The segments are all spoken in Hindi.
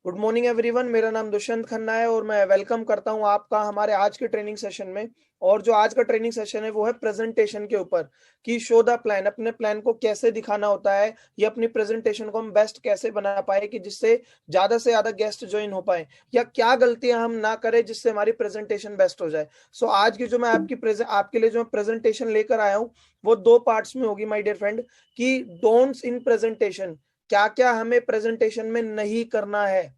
Good morning everyone. मेरा नाम दुष्यंत खन्ना है और मैं वेलकम करता हूं आपका हमारे आज के ट्रेनिंग सेशन में। और जो आज का ट्रेनिंग सेशन है वो है प्रेजेंटेशन के ऊपर कि शो द प्लान, अपने प्लान को कैसे दिखाना होता है या अपनी प्रेजेंटेशन को हम बेस्ट कैसे बना पाए कि जिससे ज्यादा से ज्यादा गेस्ट ज्वाइन हो पाए, या क्या गलतियां हम ना करें जिससे हमारी प्रेजेंटेशन बेस्ट हो जाए। सो आज की जो मैं आपके लिए जो प्रेजेंटेशन लेकर आया हूँ वो दो पार्ट्स में होगी माय डियर फ्रेंड, कि डोंट्स इन प्रेजेंटेशन, क्या क्या हमें प्रेजेंटेशन में नहीं करना है,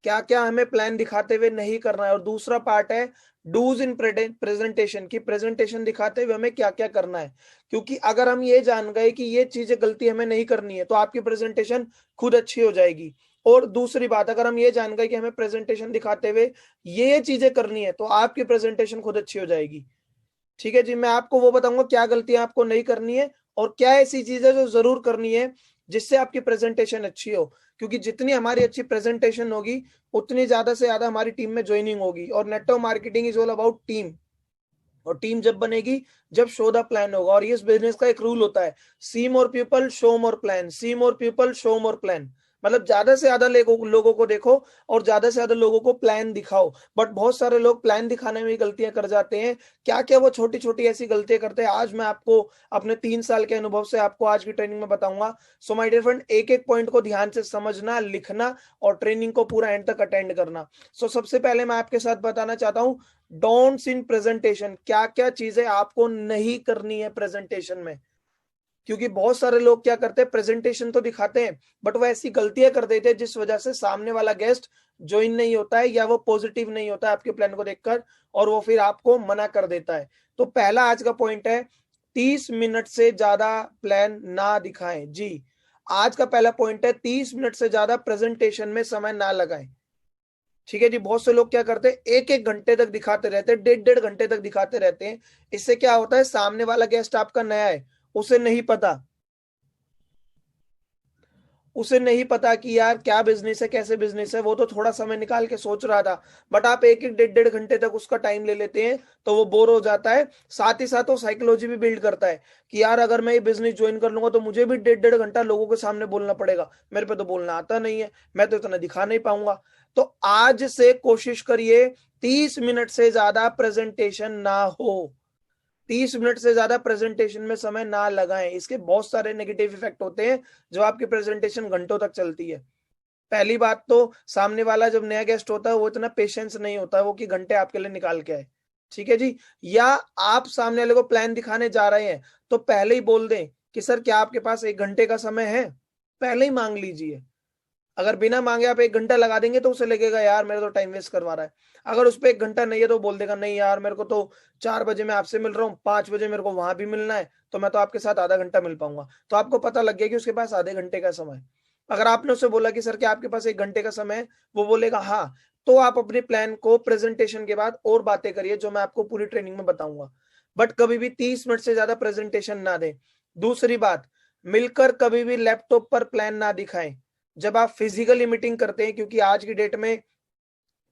क्या क्या हमें प्लान दिखाते हुए नहीं करना है। और दूसरा पार्ट है डूज इन प्रेजेंटेशन, की प्रेजेंटेशन दिखाते हुए हमें क्या क्या करना है। क्योंकि अगर हम ये जान गए कि ये चीजें गलती हमें नहीं करनी है तो आपकी प्रेजेंटेशन खुद अच्छी हो जाएगी। और दूसरी बात, अगर हम ये जान गए कि हमें प्रेजेंटेशन दिखाते हुए ये चीजें करनी है तो आपकी प्रेजेंटेशन खुद अच्छी हो जाएगी। ठीक है जी, मैं आपको वो बताऊंगा क्या गलतियां आपको नहीं करनी है और क्या ऐसी चीजें जो जरूर करनी है जिससे आपकी प्रेजेंटेशन अच्छी हो। क्योंकि जितनी हमारी अच्छी प्रेजेंटेशन होगी उतनी ज्यादा से ज्यादा हमारी टीम में ज्वाइनिंग होगी। और network marketing is all about team. और टीम जब बनेगी जब शो द प्लान होगा। और ये इस बिजनेस का एक रूल होता है, see more people show more plan, see more people show more plan. मतलब ज्यादा से ज्यादा लोगों को देखो और ज्यादा से ज्यादा लोगों को प्लान दिखाओ। बट बहुत सारे लोग प्लान दिखाने में गलतियां कर जाते हैं। क्या क्या वो छोटी छोटी ऐसी गलतियां करते हैं, आज मैं आपको अपने 3 साल के अनुभव से आपको आज की ट्रेनिंग में बताऊंगा। सो माय डियर फ्रेंड, एक एक पॉइंट को ध्यान से समझना, लिखना और ट्रेनिंग को पूरा एंड तक अटेंड करना। सो सबसे पहले मैं आपके साथ बताना चाहता हूं डोंट्स इन प्रेजेंटेशन, क्या क्या चीजें आपको नहीं करनी है प्रेजेंटेशन में। क्योंकि बहुत सारे लोग क्या करते हैं, प्रेजेंटेशन तो दिखाते हैं बट वो ऐसी गलतियां कर देते हैं जिस वजह से सामने वाला गेस्ट ज्वाइन नहीं होता है या वो पॉजिटिव नहीं होता है आपके प्लान को देखकर, और वो फिर आपको मना कर देता है। तो पहला आज का पॉइंट है 30 मिनट से ज्यादा प्लान ना दिखाएं जी। आज का पहला पॉइंट है 30 मिनट से ज्यादा प्रेजेंटेशन में समय ना लगाएं। ठीक है जी, बहुत से लोग क्या करते हैं एक एक घंटे तक दिखाते रहते हैं, डेढ़ डेढ़ घंटे तक दिखाते रहते हैं। इससे क्या होता है, सामने वाला गेस्ट आपका नया है, उसे नहीं पता, उसे नहीं पता कि यार क्या बिजनेस है कैसे बिजनेस है। वो तो थोड़ा समय निकाल के सोच रहा था, बट आप एक एक डेढ़ डेढ़ घंटे तक उसका टाइम ले लेते हैं तो वो बोर हो जाता है। साथ ही साथ वो साइकोलॉजी भी बिल्ड करता है कि यार अगर मैं ये बिजनेस ज्वाइन कर लूंगा तो मुझे भी डेढ़ डेढ़ घंटा लोगों के सामने बोलना पड़ेगा, मेरे पे तो बोलना आता नहीं है, मैं तो इतना दिखा नहीं पाऊंगा। तो आज से कोशिश करिए 30 मिनट से ज्यादा प्रेजेंटेशन ना हो, 30 मिनट से ज्यादा प्रेजेंटेशन में समय ना लगाएं। इसके बहुत सारे नेगेटिव इफेक्ट होते हैं जो आपकी प्रेजेंटेशन घंटों तक चलती है। पहली बात तो सामने वाला जब नया गेस्ट होता है वो इतना पेशेंस नहीं होता है वो कि घंटे आपके लिए निकाल के आए। ठीक है जी, या आप सामने वाले को प्लान दिखाने जा रहे हैं तो पहले ही बोल दें कि सर क्या आपके पास 1 घंटे का समय है, पहले ही मांग लीजिए। अगर बिना मांगे आप 1 घंटा लगा देंगे तो उसे लगेगा यार मेरा तो टाइम वेस्ट करवा रहा है। अगर उस पर 1 घंटा नहीं है तो बोल देगा नहीं यार मेरे को तो 4 बजे मैं आपसे मिल रहा हूँ, 5 बजे मेरे को वहां भी मिलना है, तो मैं तो आपके साथ आधा घंटा मिल पाऊंगा। तो आपको पता लग गया कि उसके पास आधे घंटे का समय है। अगर आपने उससे बोला कि सर क्या आपके पास 1 घंटे का समय है, वो बोलेगा हाँ, तो आप अपने प्लान को प्रेजेंटेशन के बाद और बातें करिए जो मैं आपको पूरी ट्रेनिंग में बताऊंगा। बट कभी भी 30 मिनट से ज्यादा प्रेजेंटेशन ना दें। दूसरी बात, मिलकर कभी भी लैपटॉप पर प्लान ना दिखाएं जब आप फिजिकली मीटिंग करते हैं। क्योंकि आज की डेट में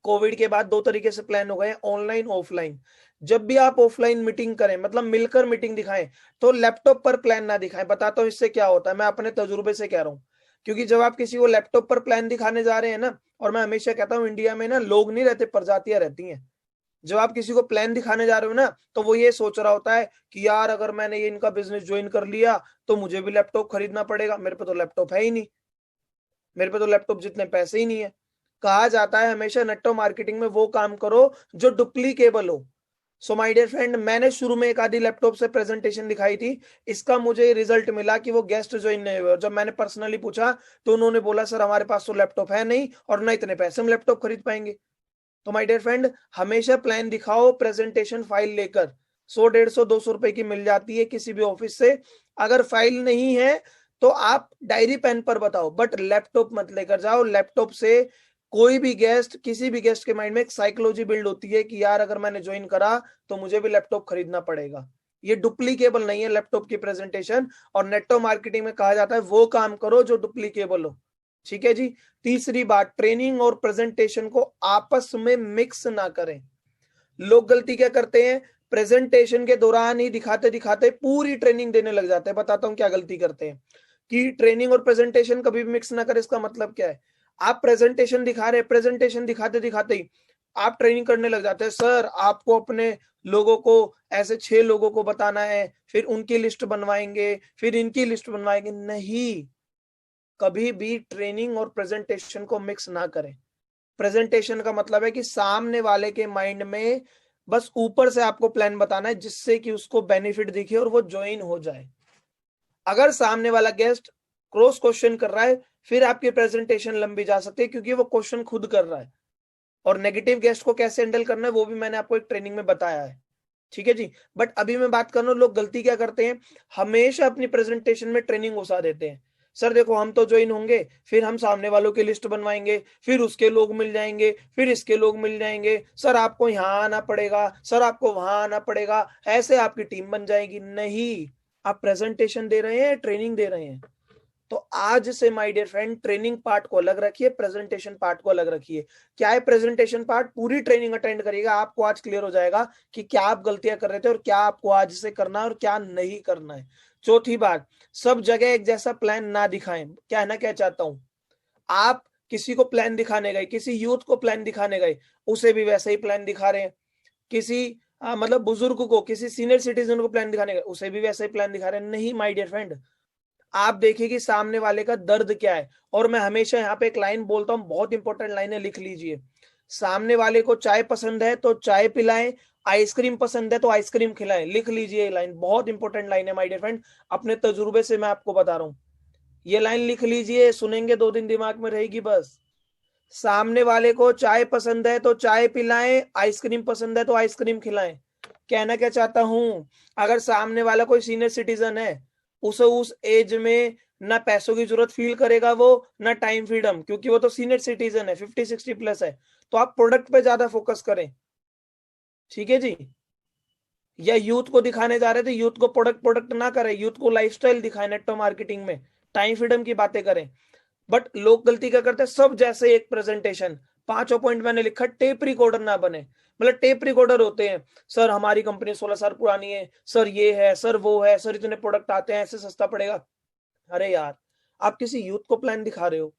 कोविड के बाद दो तरीके से प्लान हो गए हैं, ऑनलाइन ऑफलाइन। जब भी आप ऑफलाइन मीटिंग करें मतलब मिलकर मीटिंग दिखाएं तो लैपटॉप पर प्लान ना दिखाएं। बताता हूं इससे क्या होता है, मैं अपने तजुर्बे से कह रहा हूं। क्योंकि जब आप किसी को लैपटॉप पर प्लान दिखाने जा रहे हैं ना, और मैं हमेशा कहता हूं इंडिया में ना लोग नहीं रहते, प्रजातियां रहती हैं। जब आप किसी को प्लान दिखाने जा रहे हो ना तो वो ये सोच रहा होता है कि यार अगर मैंने ये इनका बिजनेस ज्वाइन कर लिया तो मुझे भी लैपटॉप खरीदना पड़ेगा, मेरे पे तो लैपटॉप है ही नहीं, मेरे पे तो लैपटॉप जितने पैसे ही नहीं है। कहा जाता है हमेशा नेटवर्क मार्केटिंग में वो काम करो जो डुप्लीकेबल हो। सो माय डियर फ्रेंड, मैंने शुरू में एक आधी लैपटॉप से प्रेजेंटेशन दिखाई थी, इसका मुझे रिजल्ट मिला कि वो गेस्ट ज्वाइन नहीं हुए। और जब मैंने पर्सनली पूछा तो उन्होंने बोला सर हमारे पास तो लैपटॉप है नहीं और ना इतने पैसे हम लैपटॉप खरीद पाएंगे। तो माय डियर फ्रेंड, हमेशा प्लान दिखाओ प्रेजेंटेशन फाइल लेकर। 100 150 200 रुपए की मिल जाती है किसी भी ऑफिस से। अगर फाइल नहीं है तो आप डायरी पेन पर बताओ, बट लैपटॉप मत लेकर जाओ। लैपटॉप से कोई भी गेस्ट, किसी भी गेस्ट के माइंड में एक साइकोलॉजी बिल्ड होती है कि यार अगर मैंने ज्वाइन करा तो मुझे भी लैपटॉप खरीदना पड़ेगा। ये डुप्लीकेबल नहीं है लैपटॉप की प्रेजेंटेशन। और नेटवर्क मार्केटिंग में कहा जाता है वो काम करो जो डुप्लीकेबल हो। ठीक है जी। तीसरी बात, ट्रेनिंग और प्रेजेंटेशन को आपस में मिक्स ना करें। लोग गलती क्या करते हैं, प्रेजेंटेशन के दौरान ही दिखाते दिखाते पूरी ट्रेनिंग देने लग जाते हैं। बताता हूं क्या गलती करते हैं, कि ट्रेनिंग और प्रेजेंटेशन कभी भी मिक्स ना करें। इसका मतलब क्या है, आप प्रेजेंटेशन दिखा रहे, प्रेजेंटेशन दिखाते दिखाते ही आप ट्रेनिंग करने लग जाते हैं। सर आपको अपने लोगों को ऐसे 6 लोगों को बताना है, फिर उनकी लिस्ट बनवाएंगे, फिर इनकी लिस्ट बनवाएंगे। नहीं, कभी भी ट्रेनिंग और प्रेजेंटेशन को मिक्स ना करें। प्रेजेंटेशन का मतलब है कि सामने वाले के माइंड में बस ऊपर से आपको प्लान बताना है जिससे कि उसको बेनिफिट दिखे और वो ज्वाइन हो जाए। अगर सामने वाला गेस्ट क्रॉस क्वेश्चन कर रहा है, फिर आपकी प्रेजेंटेशन लंबी जा सकती है, क्योंकि वो क्वेश्चन खुद कर रहा है। और नेगेटिव गेस्ट को कैसे हैंडल करना है वो भी मैंने आपको एक ट्रेनिंग में बताया है। ठीक है जी। बट अभी मैं बात कर रहा हूँ, लोग गलती क्या करते हैं, हमेशा अपनी प्रेजेंटेशन में ट्रेनिंग घुसा देते हैं। सर देखो हम तो ज्वाइन होंगे, फिर हम सामने वालों की लिस्ट बनवाएंगे, फिर उसके लोग मिल जाएंगे, फिर इसके लोग मिल जाएंगे, सर आपको यहाँ आना पड़ेगा, सर आपको वहां आना पड़ेगा, ऐसे आपकी टीम बन जाएगी। नहीं, आप प्रेजेंटेशन दे रहे हैं, ट्रेनिंग दे रहे हैं। तो आज से my dear friend, training part को अलग रखिए, प्रेजेंटेशन पार्ट को अलग रखिए। क्या है प्रेजेंटेशन पार्ट? पूरी ट्रेनिंग अटेंड करिएगा, आपको आज क्लियर हो जाएगा कि क्या आप गलतियां कर रहे थे और क्या आपको आज से करना है और क्या नहीं करना है। चौथी बात, सब जगह एक जैसा प्लान ना दिखाएं। कहना क्या चाहता हूं, आप किसी को प्लान दिखाने गए, किसी यूथ को प्लान दिखाने गए, उसे भी वैसे ही प्लान दिखा रहे हैं। किसी मतलब बुजुर्ग को, किसी सीनियर सिटीजन को प्लान दिखाने गए, उसे भी वैसे ही प्लान दिखा रहे हैं। नहीं माय डियर फ्रेंड, आप देखिए कि सामने वाले का दर्द क्या है। और मैं हमेशा यहाँ पे एक लाइन बोलता हूँ, बहुत इंपॉर्टेंट लाइन है, लिख लीजिए। सामने वाले को चाय पसंद है तो चाय पिलाएं, आइसक्रीम पसंद है तो आइसक्रीम खिलाएं। लिख लीजिए ये लाइन, बहुत इंपॉर्टेंट लाइन है माय डियर फ्रेंड, अपने तजुर्बे से मैं आपको बता रहा हूँ। ये लाइन लिख लीजिए, सुनेंगे 2 दिन दिमाग में रहेगी बस। सामने वाले को चाय पसंद है तो चाय पिलाएं, आइसक्रीम पसंद है तो आइसक्रीम खिलाएं। कहना क्या चाहता हूं, अगर सामने वाला कोई सीनियर सिटीजन है, उसे उस एज में ना पैसों की जरूरत फील करेगा वो, ना टाइम फ्रीडम, क्योंकि वो तो सीनियर सिटीजन है, 50-60 प्लस है। तो आप प्रोडक्ट पे ज्यादा फोकस करें। ठीक है जी। या यूथ को दिखाने जा रहे थे, यूथ को प्रोडक्ट प्रोडक्ट ना करें, यूथ को लाइफस्टाइल दिखाएं, नेटवर्क मार्केटिंग में टाइम फ्रीडम की बातें करें। बट लोग गलती क्या करते हैं, सब जैसे एक प्रेजेंटेशन, 5 पॉइंट मैंने लिखा, टेप रिकॉर्डर ना बने। मतलब टेप रिकॉर्डर होते हैं, सर हमारी कंपनी 16 साल पुरानी है, सर ये है, सर वो है, सर इतने प्रोडक्ट आते हैं, ऐसे सस्ता पड़ेगा। अरे यार, आप किसी यूथ को प्लान दिखा रहे हो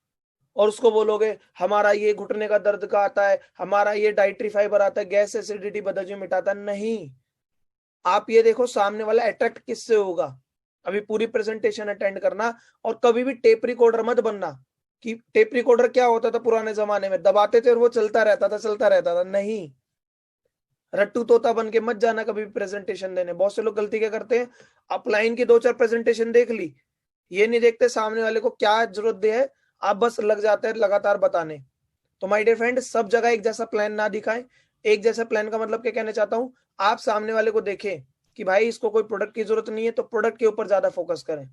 और उसको बोलोगे हमारा ये घुटने का दर्द का आता है, हमारा ये डाइट्री फाइबर आता है, गैस एसिडिटी बदहजमी मिटाता है। नहीं, आप ये देखो सामने वाला अट्रैक्ट किससे होगा। अभी पूरी प्रेजेंटेशन अटेंड करना, और कभी भी टेप रिकॉर्डर मत बनना। कि टेप रिकॉर्डर क्या होता था पुराने जमाने में, दबाते थे और वो चलता रहता था, चलता रहता था। नहीं, रट्टू तोता बन के मत जाना कभी भी प्रेजेंटेशन देने। बहुत से लोग गलती क्या करते हैं, अपलाइन की 2-4 प्रेजेंटेशन देख ली, ये नहीं देखते सामने वाले को क्या जरूरत है, आप बस लग जाते हैं लगातार बताने। तो माय डियर फ्रेंड, सब जगह एक जैसा प्लान ना दिखाएं। एक जैसा प्लान का मतलब क्या कहना चाहता हूं, आप सामने वाले को देखें कि भाई इसको कोई प्रोडक्ट की जरूरत नहीं है, तो प्रोडक्ट के ऊपर ज्यादा फोकस करें।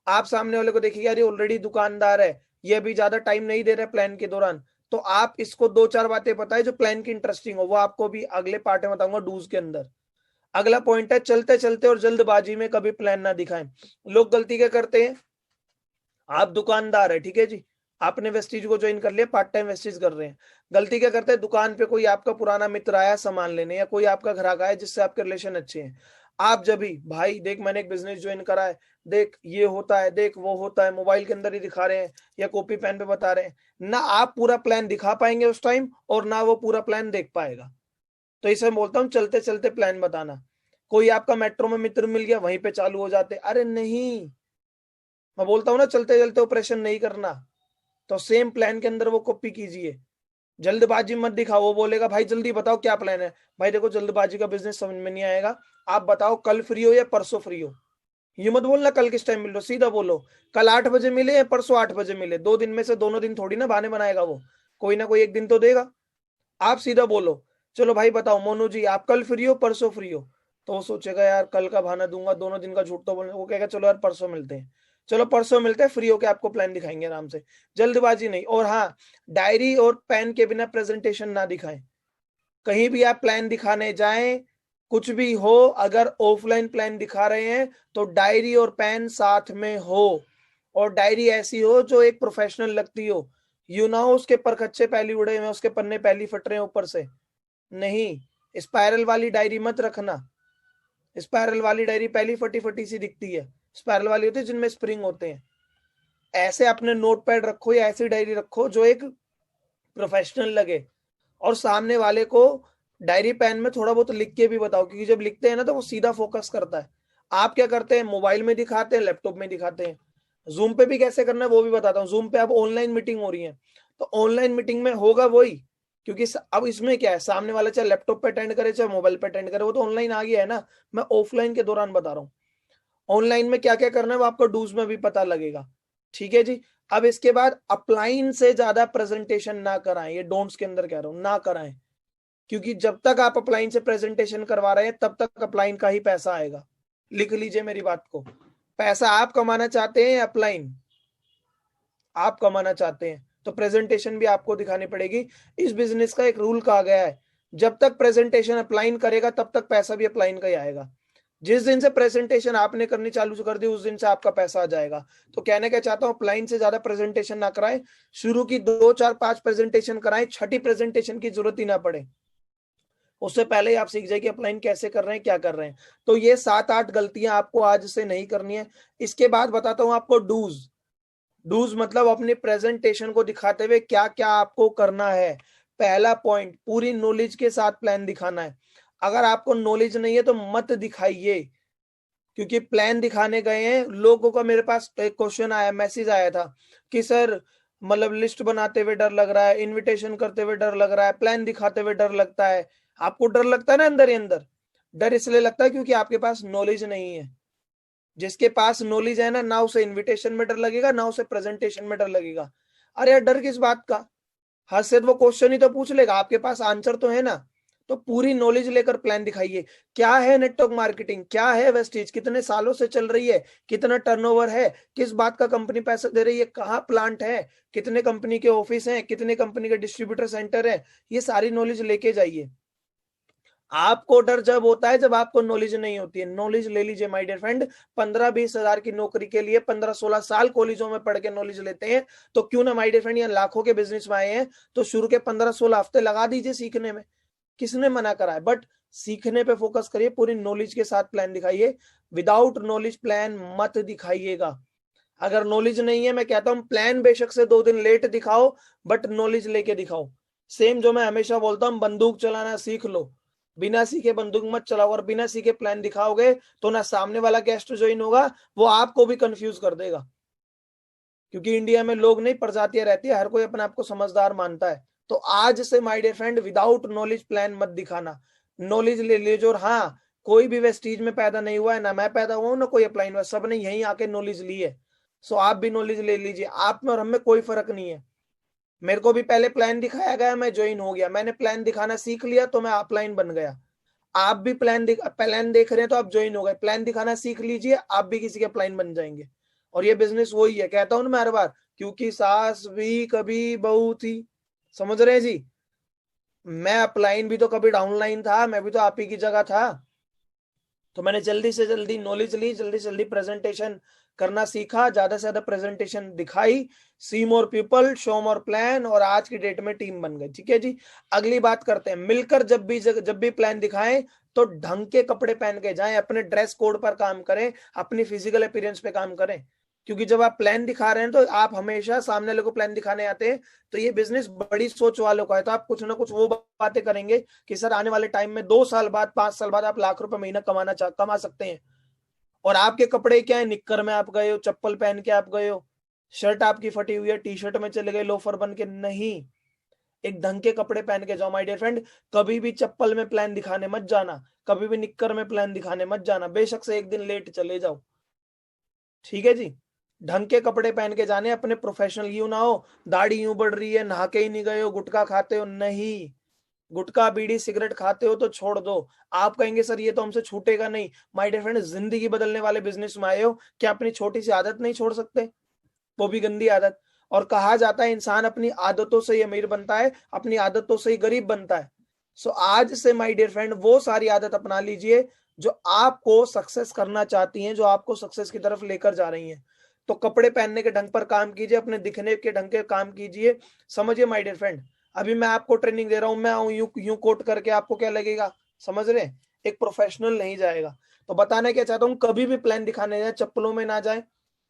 आप सामने वाले को देखिए यार ये ऑलरेडी दुकानदार है, ये अभी ज्यादा टाइम नहीं दे रहा प्लान के दौरान, तो आप इसको 2-4 बातें बताएं जो प्लान की इंटरेस्टिंग हो। वो आपको भी अगले पार्ट में बताऊंगा डूज के अंदर। अगला पॉइंट है, चलते चलते और जल्दबाजी में कभी प्लान ना दिखाएं। लोग गलती क्या करते हैं, आप दुकानदार है, ठीक है जी, आपने वेस्टीज को ज्वाइन कर लिया, पार्ट टाइम वेस्टीज कर रहे हैं। गलती क्या करते हैं, दुकान पे कोई आपका पुराना मित्र आया सामान लेने, या कोई आपका ग्राहक आया जिससे आपके रिलेशन अच्छे हैं। आप जब भी, भाई देख मैंने एक बिजनेस ज्वाइन करा है, देख ये होता है, देख वो होता है, मोबाइल के अंदर ही दिखा रहे हैं या कॉपी पेन पे बता रहे हैं, ना आप पूरा प्लान दिखा पाएंगे उस टाइम और ना वो पूरा प्लान देख पाएगा। तो इसे बोलता हूँ चलते चलते प्लान बताना। कोई आपका मेट्रो में मित्र मिल गया, वहीं पे चालू हो जाते, अरे नहीं, मैं बोलता हूँ ना चलते चलते ऑपरेशन नहीं करना। तो सेम प्लान के अंदर वो कॉपी कीजिए, जल्दबाजी मत दिखाओ। वो बोलेगा भाई जल्दी बताओ क्या प्लान है, भाई देखो जल्दबाजी का बिजनेस समझ में नहीं आएगा, आप बताओ कल फ्री हो या परसों फ्री हो। ये मत बोलना कल किस टाइम मिल लो, सीधा बोलो कल 8 बजे मिले या परसों 8 बजे मिले। 2 दिन में से दोनों दिन थोड़ी ना बहाने बनाएगा वो, कोई ना कोई एक दिन तो देगा। आप सीधा बोलो, चलो भाई बताओ मोनू जी आप कल फ्री हो परसों फ्री हो। तो वो सोचेगा यार कल का बहाना दूंगा, दोनों दिन का झूठ तो बोलने, वो कहेगा चलो यार परसों मिलते हैं। चलो परसों मिलते हैं, फ्री होके आपको प्लान दिखाएंगे आराम से, जल्दबाजी नहीं। और हाँ, डायरी और पेन के बिना प्रेजेंटेशन ना दिखाएं। कहीं भी आप प्लान दिखाने जाएं, कुछ भी हो, अगर ऑफलाइन प्लान दिखा रहे हैं तो डायरी और पेन साथ में हो, और डायरी ऐसी हो जो एक प्रोफेशनल लगती हो। यू ना हो उसके परखच्चे पहली उड़े हुए, उसके पन्ने पहली फट रहे हैं ऊपर से। नहीं, स्पाइरल वाली डायरी मत रखना। स्पाइरल वाली डायरी पहली फटी फटी सी दिखती है, स्पाइरल वाली होती है जिनमें स्प्रिंग होते हैं। ऐसे अपने नोटपैड रखो या ऐसी डायरी रखो जो एक प्रोफेशनल लगे, और सामने वाले को डायरी पेन में थोड़ा बहुत लिख के भी बताओ, क्योंकि जब लिखते हैं ना तो वो सीधा फोकस करता है। आप क्या करते हैं, मोबाइल में दिखाते हैं, लैपटॉप में दिखाते हैं। जूम पे भी कैसे करना है वो भी बताता हूँ। जूम पे अब ऑनलाइन मीटिंग हो रही है, तो ऑनलाइन मीटिंग में होगा वही, क्योंकि अब इसमें क्या है, सामने वाला चाहे लैपटॉप पे अटेंड करे चाहे मोबाइल पे अटेंड करे, वो तो ऑनलाइन आ गया है ना। मैं ऑफलाइन के दौरान बता रहा हूँ, ऑनलाइन में क्या क्या करना है वो आपको डूज में भी पता लगेगा। ठीक है जी। अब इसके बाद अपलाइन से ज्यादा प्रेजेंटेशन ना कराएं, ये डोंट्स के अंदर कह रहा हूं, ना कराएं। क्योंकि जब तक आप अपलाइन से प्रेजेंटेशन करवा रहे हैं तब तक अपलाइन का ही पैसा आएगा। लिख लीजिए मेरी बात को, पैसा आप कमाना चाहते हैं, अपलाइन आप कमाना चाहते हैं, तो प्रेजेंटेशन भी आपको दिखानी पड़ेगी। इस बिजनेस का एक रूल कहा गया है, जब तक प्रेजेंटेशन अपलाइन करेगा तब तक पैसा भी अपलाइन का ही आएगा। जिस दिन से प्रेजेंटेशन आपने करनी चालू कर दी उस दिन से आपका पैसा आ जाएगा। तो कहने क्या चाहता हूं, अपलाइन से ज्यादा प्रेजेंटेशन ना कराएं, शुरू की 2 4 5 प्रेजेंटेशन कराएं, छठी प्रेजेंटेशन की जरूरत ही ना पड़े। उससे पहले ही आप सीख जाए कि अपलाइन कैसे कर रहे हैं, क्या कर रहे हैं। तो ये 7 8 गलतियां आपको आज से नहीं करनी है। इसके बाद बताता हूं आपको डूज। डूज मतलब अपने प्रेजेंटेशन को दिखाते हुए क्या क्या आपको करना है। पहला पॉइंट, पूरी नॉलेज के साथ प्लान दिखाना है। अगर आपको नॉलेज नहीं है तो मत दिखाइए, क्योंकि प्लान दिखाने गए हैं लोगों का। मेरे पास एक क्वेश्चन आया, मैसेज आया था कि सर मतलब लिस्ट बनाते हुए डर लग रहा है, इनविटेशन करते हुए डर लग रहा है, प्लान दिखाते हुए डर लगता है। आपको डर लगता है ना अंदर ही अंदर, डर इसलिए लगता है क्योंकि आपके पास नॉलेज नहीं है। जिसके पास नॉलेज है ना उसे इनविटेशन में डर लगेगा, ना उसे प्रेजेंटेशन में डर लगेगा। अरे यार डर किस बात का, हद से वो क्वेश्चन ही तो पूछ लेगा, आपके पास आंसर तो है ना। तो पूरी नॉलेज लेकर प्लान दिखाइए। क्या है नेटवर्क मार्केटिंग, क्या है वेस्टीज, कितने सालों से चल रही है, कितना टर्नओवर है, किस बात का कंपनी पैसा दे रही है, कहाँ प्लांट है, कितने कंपनी के ऑफिस हैं, कितने कंपनी के डिस्ट्रीब्यूटर सेंटर है, ये सारी नॉलेज लेके जाइए। आपको डर जब होता है जब आपको नॉलेज नहीं होती है। नॉलेज ले लीजिए माय डियर फ्रेंड। 15 20 हजार की नौकरी के लिए 15 16 साल कॉलेजों में पढ़ के नॉलेज लेते हैं, तो क्यों ना माय डियर फ्रेंड यहाँ लाखों के बिजनेस में आए हैं, तो शुरू के 15 16 हफ्ते लगा दीजिए सीखने में। किसने मना करा है, बट सीखने पे फोकस करिए, पूरी नॉलेज के साथ प्लान दिखाइए। विदाउट नॉलेज प्लान मत दिखाइएगा। अगर नॉलेज नहीं है, मैं कहता हूं प्लान बेशक से 2 दिन लेट दिखाओ, बट नॉलेज लेके दिखाओ। सेम जो मैं हमेशा बोलता हूं, बंदूक चलाना सीख लो, बिना सीखे बंदूक मत चलाओ। और बिना सीखे प्लान दिखाओगे तो ना सामने वाला गेस्ट ज्वाइन होगा, वो आपको भी कंफ्यूज कर देगा। क्योंकि इंडिया में लोग नहीं, प्रजातियां रहती है, हर कोई अपने आप को समझदार मानता है। तो आज से my dear friend without knowledge plan मत दिखाना। नॉलेज ले लीजिए। और हाँ, कोई भी वेस्टीज में पैदा नहीं हुआ है, ना मैं पैदा हुआ हूं ना कोई अप्लाई हुआ, सब ने यहीं आके नॉलेज ली है। सो आप भी नॉलेज ले लीजिए, आप में और हम में कोई फर्क नहीं है। मेरे को भी पहले प्लान दिखाया गया, मैं ज्वाइन हो गया, मैंने प्लान दिखाना सीख लिया तो मैं अपलाइन बन गया। आप भी प्लान देख रहे हैं तो आप ज्वाइन हो गए, प्लान दिखाना सीख लीजिए, आप भी किसी के प्लान बन जाएंगे। और ये बिजनेस वही है, कहता हूं ना मैं हर बार, क्योंकि सास भी कभी बहू थी। समझ रहे हैं जी। मैं अपलाइन भी तो कभी डाउनलाइन था, मैं भी तो आप ही की जगह था। तो मैंने जल्दी से जल्दी नॉलेज ली, जल्दी से जल्दी प्रेजेंटेशन करना सीखा, ज्यादा से ज्यादा प्रेजेंटेशन दिखाई, see more people show more plan, और आज की डेट में टीम बन गई। ठीक है जी। अगली बात करते हैं, मिलकर जब भी प्लान दिखाएं तो ढंग के कपड़े पहन के जाएं, अपने ड्रेस कोड पर काम करें, अपनी फिजिकल अपीयरेंस पे काम करें। क्योंकि जब आप प्लान दिखा रहे हैं तो आप हमेशा सामने वाले को प्लान दिखाने आते हैं, तो ये बिजनेस बड़ी सोच वालों का है। तो आप कुछ ना कुछ वो बातें करेंगे कि सर आने वाले टाइम में 2 साल बाद 5 साल बाद आप लाख रुपए महीना कमा सकते हैं। और आपके कपड़े क्या है, निक्कर में आप गए हो, चप्पल पहन के आप गए हो, शर्ट आपकी फटी हुई है, टी शर्ट में चले गए लोफर बन के, नहीं। एक ढंग के कपड़े पहन के जाओ माय डियर फ्रेंड। कभी भी चप्पल में प्लान दिखाने मत जाना, कभी भी निक्कर में प्लान दिखाने मत जाना, बेशक से एक दिन लेट चले जाओ। ठीक है जी। ढंग के कपड़े पहन के जाने, अपने प्रोफेशनल यूं ना हो, दाढ़ी यूं बढ़ रही है, नहा के ही नहीं गए हो, गुटखा खाते हो, नहीं। गुटखा बीड़ी सिगरेट खाते हो तो छोड़ दो। आप कहेंगे सर ये तो हमसे छूटेगा नहीं। माय डियर फ्रेंड, जिंदगी बदलने वाले बिजनेस में आए हो, क्या अपनी छोटी सी आदत नहीं छोड़ सकते, वो भी गंदी आदत। और कहा जाता है इंसान अपनी आदतों से ही अमीर बनता है, अपनी आदतों से ही गरीब बनता है। सो आज से माय डियर फ्रेंड वो सारी आदत अपना लीजिए जो आपको सक्सेस करना चाहती हैं, जो आपको सक्सेस की तरफ लेकर जा रही हैं। तो कपड़े पहनने के ढंग पर काम कीजिए, अपने दिखने के ढंग के काम कीजिए। समझिए माय डियर फ्रेंड, अभी मैं आपको ट्रेनिंग दे रहा हूं, मैं आऊं यूं यूं कोट करके, आपको क्या लगेगा, समझ रहे हैं? एक प्रोफेशनल नहीं जाएगा। तो बताना क्या चाहता हूं, कभी भी प्लान दिखाने जाए चप्पलों में ना जाए,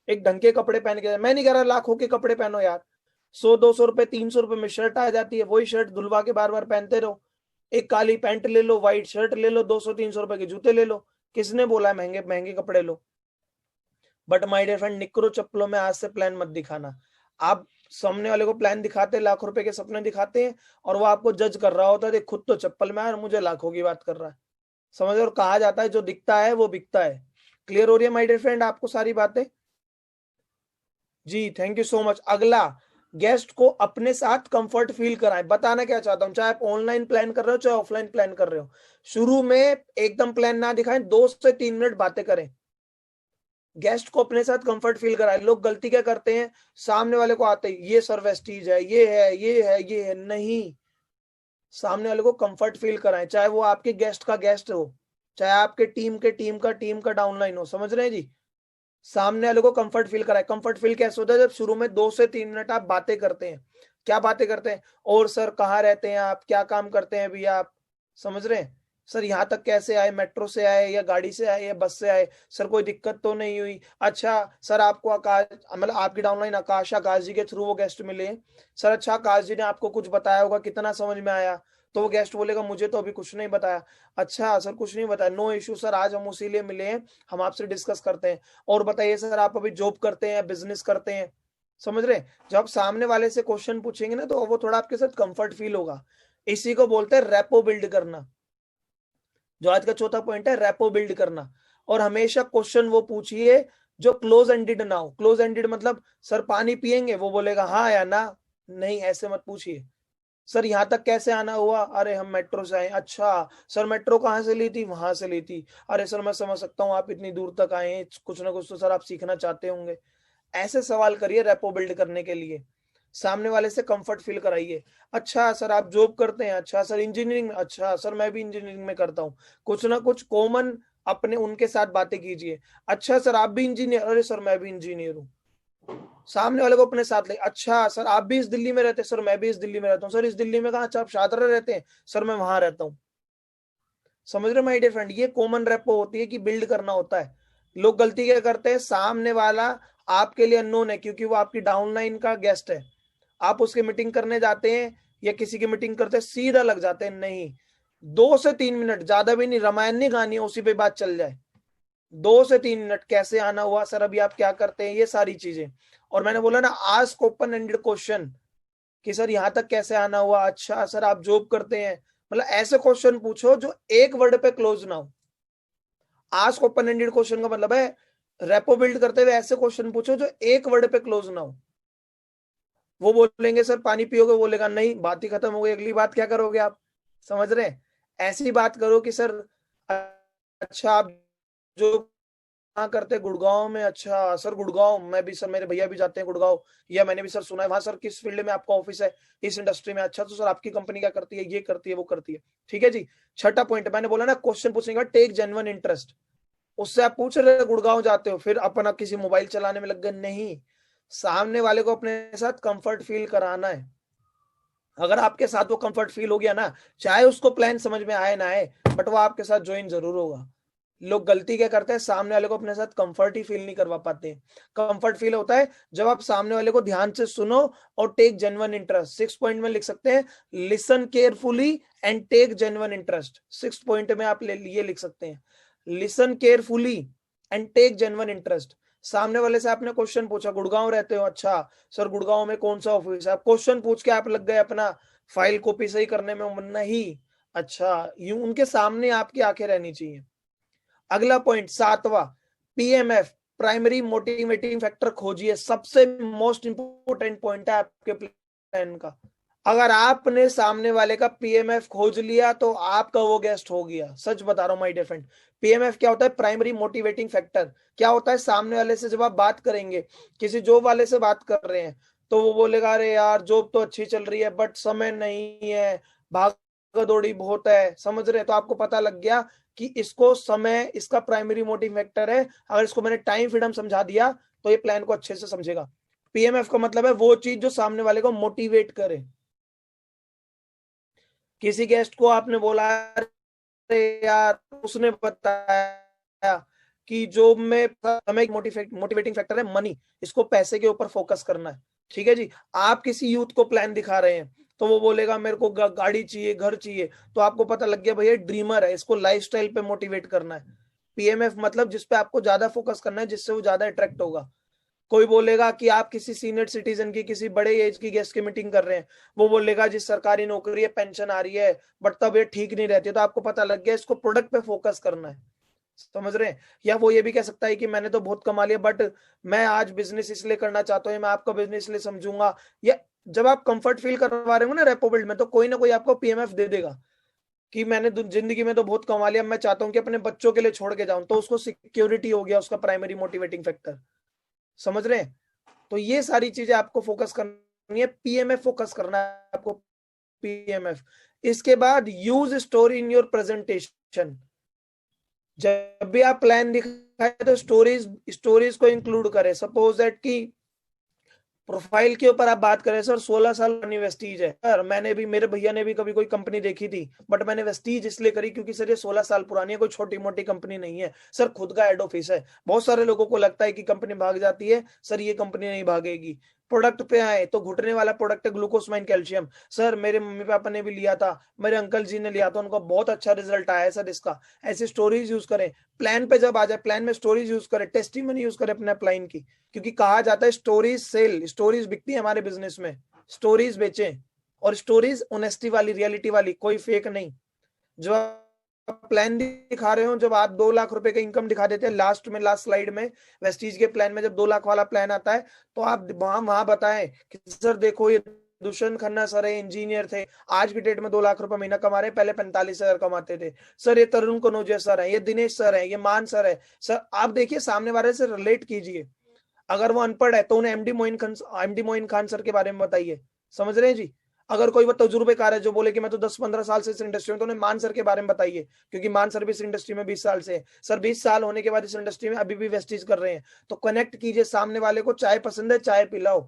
एक ढंग के कपड़े पहन के, मैं नहीं कह रहा लाखों के कपड़े पहनो यार, 100-200 रुपए 300 रुपए में शर्ट आ जाती है, वही शर्ट धुलवा के बार बार पहनते रहो। एक काली पैंट ले लो, व्हाइट शर्ट ले लो, 200-300 रुपए के जूते ले लो। किसने बोला है महंगे महंगे कपड़े लो? बट माय डियर फ्रेंड, निकरो चप्पलों में आज से प्लान मत दिखाना। आप सामने वाले को प्लान दिखाते, लाख रुपए के सपने दिखाते हैं, और वो आपको जज कर रहा होता है, देख खुद तो चप्पल में है और मुझे लाखों की बात कर रहा है। समझ, और कहा जाता है जो दिखता है वो बिकता है। क्लियर हो रही है माय डियर फ्रेंड आपको सारी बातें? जी थैंक यू सो मच। अगला, गेस्ट को अपने साथ कंफर्ट फील कराएं। बताना क्या चाहता हूं, चाहे आप ऑनलाइन प्लान कर रहे हो चाहे ऑफलाइन प्लान कर रहे हो, शुरू में एकदम प्लान ना दिखाएं, 2 से 3 मिनट बातें करें, गेस्ट को अपने साथ कंफर्ट फील कराएं। लोग गलती क्या करते हैं, सामने वाले को आते ही ये सर वेस्टीज है, ये है, ये है, ये है, नहीं। सामने वाले को कंफर्ट फील कराएं, चाहे वो आपके गेस्ट का गेस्ट हो, चाहे आपके टीम का डाउनलाइन हो। समझ रहे हैं जी? सामने वाले को कंफर्ट फील कराए। कंफर्ट फील कैसे होता है, जब शुरू में 2 से 3 मिनट आप बातें करते हैं। क्या बातें करते हैं? और सर कहाँ रहते हैं आप, क्या काम करते हैं भैया आप, समझ रहे हैं? सर यहाँ तक कैसे आए, मेट्रो से आए या गाड़ी से आए या बस से आए, सर कोई दिक्कत तो नहीं हुई? अच्छा सर, आपको आकाश, मतलब आपकी डाउनलाइन आकाश जी के थ्रू वो गेस्ट मिले हैं। सर अच्छा, आकाश जी ने आपको कुछ बताया होगा, कितना समझ में आया? तो वो गेस्ट बोलेगा मुझे तो अभी कुछ नहीं बताया। अच्छा सर कुछ नहीं बताया, नो इश्यू सर, आज हम उसी लिए मिले हैं, हम आपसे डिस्कस करते हैं। और बताइए सर, आप अभी जॉब करते हैं, बिजनेस करते हैं? समझ रहे हैं? जब आप सामने वाले से क्वेश्चन पूछेंगे ना, तो वो थोड़ा आपके साथ कंफर्ट फील होगा। इसी को बोलते हैं रेपो बिल्ड करना। जो आज का चौथा पॉइंट है, रेपो बिल्ड करना। और हमेशा क्वेश्चन वो पूछिए जो क्लोज एंडेड ना हो। क्लोज एंडेड मतलब, सर पानी पियेंगे, वो बोलेगा हाँ या ना, नहीं ऐसे मत पूछिए। सर यहाँ तक कैसे आना हुआ, अरे हम मेट्रो से आए। अच्छा सर, मेट्रो कहाँ से ली थी, वहां से ली थी। अरे सर मैं समझ सकता हूँ, आप इतनी दूर तक आए हैं, कुछ ना कुछ तो सर आप सीखना चाहते होंगे। ऐसे सवाल करिए रेपो बिल्ड करने के लिए, सामने वाले से कंफर्ट फील कराइए। अच्छा सर आप जॉब करते हैं, अच्छा सर इंजीनियरिंग में, अच्छा सर मैं भी इंजीनियरिंग में करता हूँ। कुछ ना कुछ कॉमन अपने उनके साथ बातें कीजिए। अच्छा सर आप भी इंजीनियर, अरे सर मैं भी इंजीनियर हूँ। सामने वाले को अपने साथ ले। अच्छा सर आप भी इस दिल्ली में रहते हैं, सर मैं भी इस दिल्ली में रहता हूँ। सर इस दिल्ली में कहाँ, अच्छा आप शाहदरा रहते हैं, सर मैं वहां रहता हूँ। समझ रहे माय डियर फ्रेंड? ये कॉमन रेपो होती है कि बिल्ड करना होता है। लोग गलती क्या करते हैं, सामने वाला आपके लिए अननोन है क्योंकि वो आपकी डाउनलाइन का गेस्ट है, आप उसकी मीटिंग करने जाते हैं या किसी की मीटिंग करते हैं, सीधा लग जाते हैं। नहीं, 2 से 3 मिनट, ज्यादा भी नहीं, रामायण नहीं कहानी है, उसी पे बात चल जाए। 2 से 3 मिनट, कैसे आना हुआ सर, अभी आप क्या करते हैं, ये सारी चीजें। और मैंने बोला ना, आस्क ओपन एंडेड क्वेश्चन, कि सर यहाँ तक कैसे आना हुआ, अच्छा सर आप जॉब करते हैं, मतलब ऐसे क्वेश्चन पूछो जो एक वर्ड पे क्लोज ना हो। आस्क ओपन एंडेड क्वेश्चन का मतलब है, रेपो बिल्ड करते हुए ऐसे क्वेश्चन पूछो जो एक वर्ड पे क्लोज ना हो। वो बोलेंगे सर पानी पियोगे, बोलेगा नहीं, बात ही खत्म हो गई, अगली बात क्या करोगे आप? समझ रहे हैं? ऐसी बात करो कि सर अच्छा आप जो कहाँ करते हैं, गुड़गांव में, अच्छा सर गुड़गांव, मैं भी सर, मेरे भैया भी जाते हैं गुड़गांव, या मैंने भी सर सुना है वहां, सर किस फील्ड में आपका ऑफिस है, इस इंडस्ट्री में, अच्छा तो सर आपकी कंपनी क्या करती है, ये करती है वो करती है। ठीक है जी। छठा पॉइंट मैंने बोला ना, क्वेश्चन पूछने का टेक जेन्युइन इंटरेस्ट। उससे आप पूछ रहे हो गुड़गांव जाते हो, फिर अपना किसी मोबाइल चलाने में लग गए, नहीं। सामने वाले को अपने साथ कंफर्ट फील कराना है। अगर आपके साथ वो कंफर्ट फील हो गया ना, चाहे उसको प्लान समझ में आए ना आए, बट वो आपके साथ ज्वाइन जरूर होगा। लोग गलती क्या करते हैं, सामने वाले को अपने साथ कंफर्ट ही फील नहीं करवा पाते। कंफर्ट फील होता है जब आप सामने वाले को ध्यान से सुनो और टेक जेन्युइन इंटरेस्ट। 6 पॉइंट में लिख सकते हैं, listen carefully and take genuine interest. 6 point में आप ये लिख सकते हैं, listen carefully and take genuine interest. सामने वाले से आपने क्वेश्चन पूछा, गुड़गांव रहते हो, अच्छा सर गुड़गांव में कौन सा ऑफिस है, आप क्वेश्चन पूछ के आप लग गए अपना फाइल कॉपी सही करने में, नहीं। अच्छा, यूं उनके सामने आपकी आंखें रहनी चाहिए। अगला पॉइंट, सातवां, पीएमएफ, प्राइमरी मोटिवेटिंग फैक्टर खोजिए। सबसे मोस्ट इंपोर्टेंट पॉइंट है आपके प्लान का। अगर आपने सामने वाले का पीएमएफ खोज लिया तो आपका वो गेस्ट हो गया। सच बता रहा हूं माय डियर फ्रेंड। पीएमएफ क्या होता है? Primary motivating factor. क्या होता है, सामने वाले से जब आप बात करेंगे, किसी जॉब वाले से बात कर रहे हैं, तो वो बोलेगा अरे यार जॉब तो अच्छी चल रही है बट समय नहीं है, भागा दौड़ी बहुत है। समझ रहे हैं? तो आपको पता लग गया कि इसको समय इसका प्राइमरी मोटिव फैक्टर है। अगर इसको मैंने टाइम फ्रीडम समझा दिया तो ये प्लान को अच्छे से समझेगा। पीएमएफ का मतलब है वो चीज जो सामने वाले को मोटिवेट करे। किसी गेस्ट को आपने बोला अरे यार उसने बताया, कि जो में समय मोटिवेटिंग फैक्टर है मनी, इसको पैसे के ऊपर फोकस करना है। ठीक है जी। आप किसी यूथ को प्लान दिखा रहे हैं तो वो बोलेगा मेरे को गाड़ी चाहिए, घर चाहिए, तो आपको पता लग गया भैया ड्रीमर है, इसको लाइफस्टाइल पे मोटिवेट करना है। पीएमएफ मतलब जिस पे आपको ज्यादा फोकस करना है, जिससे वो ज्यादा अट्रैक्ट होगा। कोई बोलेगा कि आप किसी सीनियर सिटीजन की, किसी बड़े एज की गेस्ट की मीटिंग कर रहे हैं, वो बोलेगा जी सरकारी नौकरी है, पेंशन आ रही है, बट तबीयत ठीक नहीं रहती, तो आपको पता लग गया इसको प्रोडक्ट पे फोकस करना है। समझ रहे हैं? या वो ये भी कह सकता है कि मैंने तो बहुत कमा लिया, बट मैं आज बिजनेस इसलिए करना चाहता हूँ, मैं आपका बिजनेस इसलिए समझूंगा। या जब आप कंफर्ट फील करवा रहे हो ना रेपो बिल्ड में, तो कोई ना कोई आपको पीएमएफ दे देगा कि मैंने जिंदगी में तो बहुत कमा लिया, मैं चाहता हूँ कि अपने बच्चों के लिए छोड़ के जाऊं, तो उसको सिक्योरिटी हो गया उसका प्राइमरी मोटिवेटिंग फैक्टर। समझ रहे हैं? तो ये सारी चीजें आपको फोकस करनी है, पीएमएफ फोकस करना है आपको, पीएमएफ। इसके बाद use story in your presentation. जब भी आप प्लान दिखाए तो स्टोरीज स्टोरीज को इंक्लूड करें। सपोज दैट कि प्रोफाइल के ऊपर आप बात करें, सर 16 साल पुरानी वेस्टीज है, सर मैंने भी, मेरे भैया ने भी कभी कोई कंपनी देखी थी, बट मैंने वेस्टीज इसलिए करी क्योंकि सर ये 16 साल पुरानी है, कोई छोटी मोटी कंपनी नहीं है, सर खुद का हेड ऑफिस है। बहुत सारे लोगों को लगता है कि कंपनी भाग जाती है, सर ये कंपनी नहीं भागेगी। प्रोडक्ट पे आए तो घुटने वाला प्रोडक्ट है ग्लूकोसमाइन कैल्शियम, सर मेरे मम्मी पापा ने भी लिया था, मेरे अंकल जी ने लिया था, उनका बहुत अच्छा रिजल्ट आया है सर इसका। ऐसी स्टोरीज यूज करें। प्लान पे जब आ जाए, प्लान में स्टोरीज यूज करें, टेस्टिमनी यूज करें अपने प्लान की, क्योंकि कहा जाता है स्टोरीज सेल, स्टोरीज बिकती है हमारे बिजनेस में। स्टोरीज बेचें, और स्टोरीज ऑनेस्टी वाली, रियलिटी वाली, कोई फेक नहीं। जो आप प्लान दिखा रहे हो, जब आप 2 लाख रुपए का इनकम दिखा देते हैं लास्ट में, लास्ट स्लाइड में, वेस्टीज के प्लान में जब 2 लाख वाला प्लान आता है, तो आप वहां वहां बताएं कि सर देखो ये दुष्यंत खन्ना सर है, इंजीनियर थे, आज की डेट में 2 लाख रुपए महीना कमा रहे हैं, पहले 45,000 कमाते थे। सर ये तरुण कनौजिया सर है, ये दिनेश सर है, ये मान सर है। सर आप देखिए सामने वाले से रिलेट कीजिए। अगर वो अनपढ़ है तो उन्हें एमडी मोइन खान सर के बारे में बताइए। समझ रहे हैं जी? अगर कोई वो तजुर्बेकार है जो बोले कि मैं तो 10-15 साल से इस इंडस्ट्री में, तो उन्हें मान सर के बारे में बताइए, क्योंकि मान सर भी इस इंडस्ट्री में 20 साल से है। सर 20 साल होने के बाद इस इंडस्ट्री में अभी भी वेस्टीज कर रहे हैं। तो कनेक्ट कीजिए सामने वाले को, चाय पसंद है चाय पिलाओ।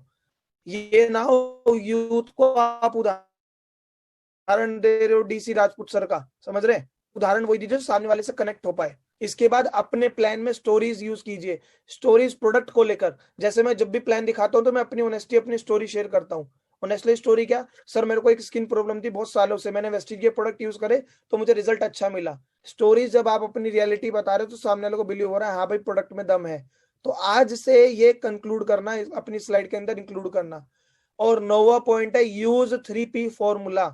ये ना हो यूथ को आप उदाहरण दे रहे हो डीसी राजपूत सर का, समझ रहे हैं? उदाहरण वही दीजिए सामने वाले से कनेक्ट हो पाए। इसके बाद अपने प्लान में स्टोरीज यूज कीजिए। स्टोरीज प्रोडक्ट को लेकर, जैसे मैं जब भी प्लान दिखाता हूं तो मैं अपनी ऑनेस्टी, अपनी स्टोरी शेयर करता हूं। ऑनेस्टली स्टोरी क्या, सर मेरे को एक स्किन प्रॉब्लम थी बहुत सालों से, मैंने वेस्टीज के प्रोडक्ट यूज करे तो मुझे रिजल्ट अच्छा मिला। स्टोरीज जब आप अपनी रियलिटी बता रहे हो तो सामने वाले को बिलीव हो रहा है, हाँ भाई प्रोडक्ट में दम है। तो आज से ये कंक्लूड करना, अपनी स्लाइड के अंदर इंक्लूड करना। और 9वां पॉइंट है use 3P formula.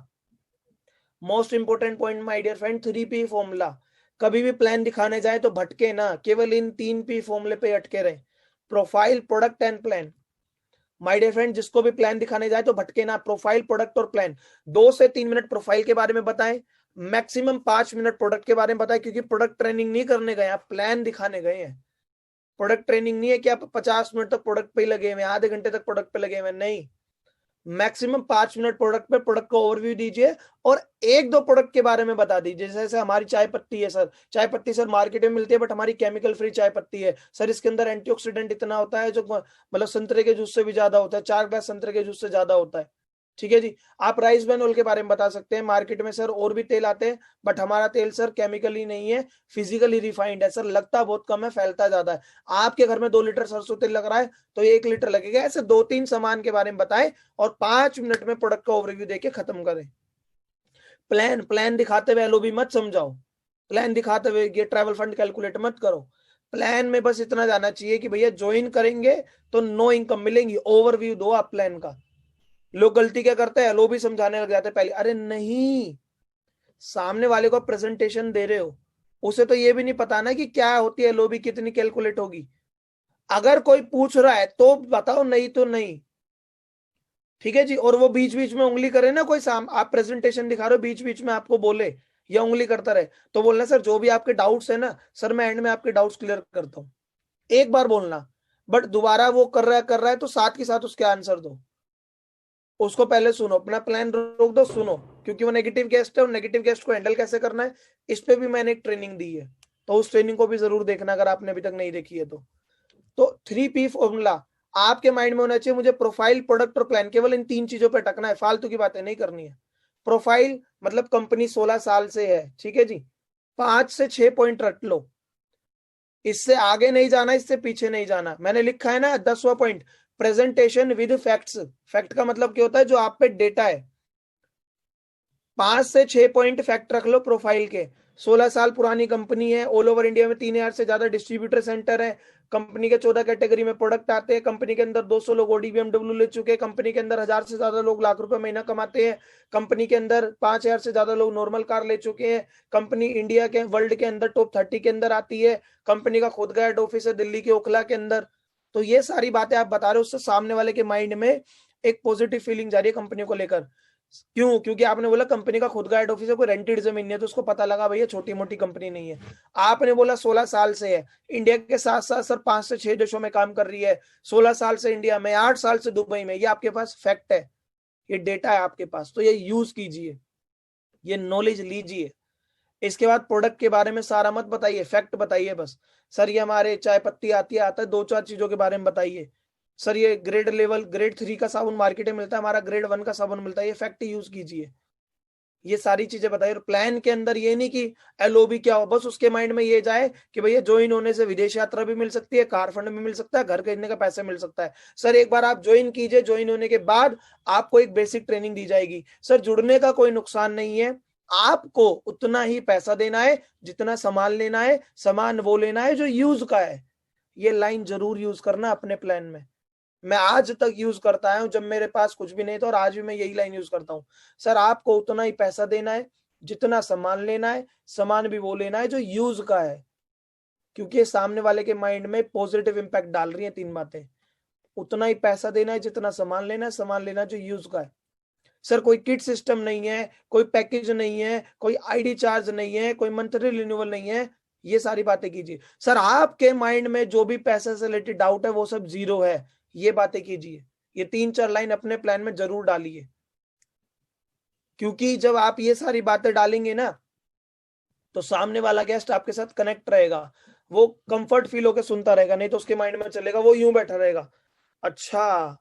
Most important point my dear friend, 3P formula. कभी भी प्लान दिखाने जाए तो भटके ना, केवल इन 3P फॉर्मूले पे अटके रहे। Profile, product and plan. My dear friend, जिसको भी प्लान दिखाने जाए तो भटके ना, प्रोफाइल, प्रोडक्ट और प्लान। 2 से 3 मिनट प्रोफाइल के बारे में बताएं, मैक्सिमम 5 मिनट प्रोडक्ट के बारे में बताएं, क्योंकि प्रोडक्ट ट्रेनिंग नहीं करने गए, आप प्लान दिखाने गए हैं। प्रोडक्ट ट्रेनिंग नहीं है कि आप 50 मिनट तक प्रोडक्ट पे लगे हुए, आधे घंटे तक प्रोडक्ट पे लगे हुए, नहीं। मैक्सिमम 5 मिनट प्रोडक्ट पे प्रोडक्ट का ओवरव्यू दीजिए, और 1-2 प्रोडक्ट के बारे में बता दीजिए। जैसे हमारी चाय पत्ती है सर, चाय पत्ती सर मार्केट में मिलती है, बट हमारी केमिकल फ्री चाय पत्ती है सर, इसके अंदर एंटीऑक्सीडेंट इतना होता है जो मतलब संतरे के जूस से भी ज्यादा होता है, 4 ग्लास संतरे के जूस से ज्यादा होता है। ठीक है जी। आप राइस ब्रान ऑयल के बारे में बता सकते हैं, मार्केट में सर और भी तेल आते हैं, बट हमारा तेल सर केमिकली नहीं है, फिजिकली रिफाइंड है सर, लगता बहुत कम है, फैलता ज्यादा है। आपके घर में 2 लीटर सरसों तेल लग रहा है तो 1 लीटर लगेगा। ऐसे 2-3 सामान के बारे में बताएं, और 5 मिनट में प्रोडक्ट का ओवरव्यू देके खत्म करें। प्लान, प्लान दिखाते हुए एलओबी मत समझाओ, प्लान दिखाते हुए ये ट्रैवल फंड कैलकुलेट मत करो। प्लान में बस इतना जाना चाहिए कि भैया ज्वाइन करेंगे तो नो इनकम मिलेंगी, ओवरव्यू दो आप प्लान का। लोग गलती क्या करते हैं, एलओबी समझाने लग जाते हैं पहले। अरे नहीं, सामने वाले को प्रेजेंटेशन दे रहे हो, उसे तो ये भी नहीं पता ना कि क्या होती है एलओबी, कितनी कैलकुलेट होगी। अगर कोई पूछ रहा है तो बताओ, नहीं तो नहीं। ठीक है जी। और वो बीच बीच में उंगली करे ना, कोई आप प्रेजेंटेशन दिखा रहे हो, बीच बीच में आपको बोले या उंगली करता रहे, तो बोलना सर जो भी आपके डाउट्स है ना सर, मैं एंड में आपके डाउट्स क्लियर करता हूँ। एक बार बोलना, बट दोबारा वो कर रहा है तो साथ के साथ उसके आंसर दो। उसको पहले सुनो, अपना प्लान रोक दो, सुनो, क्योंकि वो नेगेटिव गेस्ट है, और नेगेटिव गेस्ट को हैंडल कैसे करना है इस पे भी मैंने एक ट्रेनिंग दी है, तो उस ट्रेनिंग को भी जरूर देखना अगर आपने अभी तक नहीं देखी है तो 3P फॉर्मूला आपके माइंड में होना चाहिए। मुझे प्रोफाइल, प्रोडक्ट और प्लान, केवल इन 3 चीजों पे अटकना है, फालतू की बातें नहीं करनी है। प्रोफाइल मतलब कंपनी 16 साल से है, ठीक है जी, 5 से 6 पॉइंट रट लो। इससे आगे नहीं जाना, इससे पीछे नहीं जाना। मैंने लिखा है ना 10वां point, presentation with facts. Fact का मतलब क्या होता है, जो आप पे डेटा है। 5 से 6 पॉइंट फैक्ट रख लो प्रोफाइल के। 16 साल पुरानी कंपनी है, ऑल ओवर इंडिया में 3,000 से ज्यादा डिस्ट्रीब्यूटर सेंटर है। कंपनी के 14 कैटेगरी में प्रोडक्ट आते हैं। कंपनी के अंदर 200 लोग ओडी बीएमडब्ल्यू ले चुके हैं। कंपनी के अंदर 1,000 से ज्यादा लोग लाख रुपए महीना कमाते हैं। कंपनी के अंदर 5,000 से ज्यादा लोग नॉर्मल कार ले चुके हैं। कंपनी इंडिया के वर्ल्ड के अंदर टॉप 30 के अंदर आती है। कंपनी का खुद का हेड ऑफिस है दिल्ली के ओखला के अंदर। तो ये सारी बातें आप बता रहे हो, उससे सामने वाले के माइंड में एक पॉजिटिव फीलिंग जा रही है कंपनी को लेकर। क्यों? क्योंकि आपने बोला कंपनी का खुद का हेड ऑफिस है, कोई रेंटेड जमीन नहीं है, तो उसको पता लगा भैया छोटी मोटी कंपनी नहीं है। आपने बोला 16 साल से है, इंडिया के साथ साथ सर 5 से 6 देशों में काम कर रही है। 16 साल से इंडिया में, 8 साल से दुबई में। ये आपके पास फैक्ट है, ये डेटा है आपके पास, तो ये यूज कीजिए, ये नॉलेज लीजिए। इसके बाद प्रोडक्ट के बारे में सारा मत बताइए, फैक्ट बताइए बस। सर ये हमारे चाय पत्ती आती है, आता है, 2-4 चीजों के बारे में बताइए। सर ये ग्रेड लेवल, ग्रेड 3 का साबुन मार्केट में मिलता है, हमारा ग्रेड 1 का साबुन मिलता है। ये फैक्ट यूज कीजिए, ये सारी चीजें बताइए। और प्लान के अंदर ये नहीं कि एलओबी क्या हो, बस उसके माइंड में ये जाए कि भैया ज्वाइन होने से विदेश यात्रा भी मिल सकती है, कार फंड भी मिल सकता है, घर खरीदने का पैसा मिल सकता है। सर एक बार आप ज्वाइन कीजिए, ज्वाइन होने के बाद आपको एक बेसिक ट्रेनिंग दी जाएगी। सर जुड़ने का कोई नुकसान नहीं है, आपको उतना ही पैसा देना है जितना सामान लेना है। सामान वो लेना है जो यूज का है। ये लाइन जरूर यूज करना अपने प्लान में। मैं आज तक यूज करता हूं, जब मेरे पास कुछ भी नहीं था, और आज भी मैं यही लाइन यूज करता हूं। सर आपको उतना ही पैसा देना है जितना सामान लेना है। सामान भी वो लेना है जो यूज का है, क्योंकि सामने वाले के माइंड में पॉजिटिव इंपैक्ट डाल रही हैं 3 बातें। उतना ही पैसा देना है जितना सामान लेना है, सामान लेना जो यूज का है। सर कोई किट सिस्टम नहीं है, कोई पैकेज नहीं है, कोई आईडी चार्ज नहीं है, कोई मंथली रिन्यूअल नहीं है। ये सारी बातें कीजिए। सर आपके माइंड में जो भी पैसे से रिलेटेड डाउट है वो सब जीरो है, ये बातें कीजिए। ये 3-4 लाइन अपने प्लान में जरूर डालिए, क्योंकि जब आप ये सारी बातें डालेंगे ना, तो सामने वाला गेस्ट आपके साथ कनेक्ट रहेगा। वो कंफर्ट फील होकर सुनता रहेगा, नहीं तो उसके माइंड में चलेगा, वो यूं बैठा रहेगा, अच्छा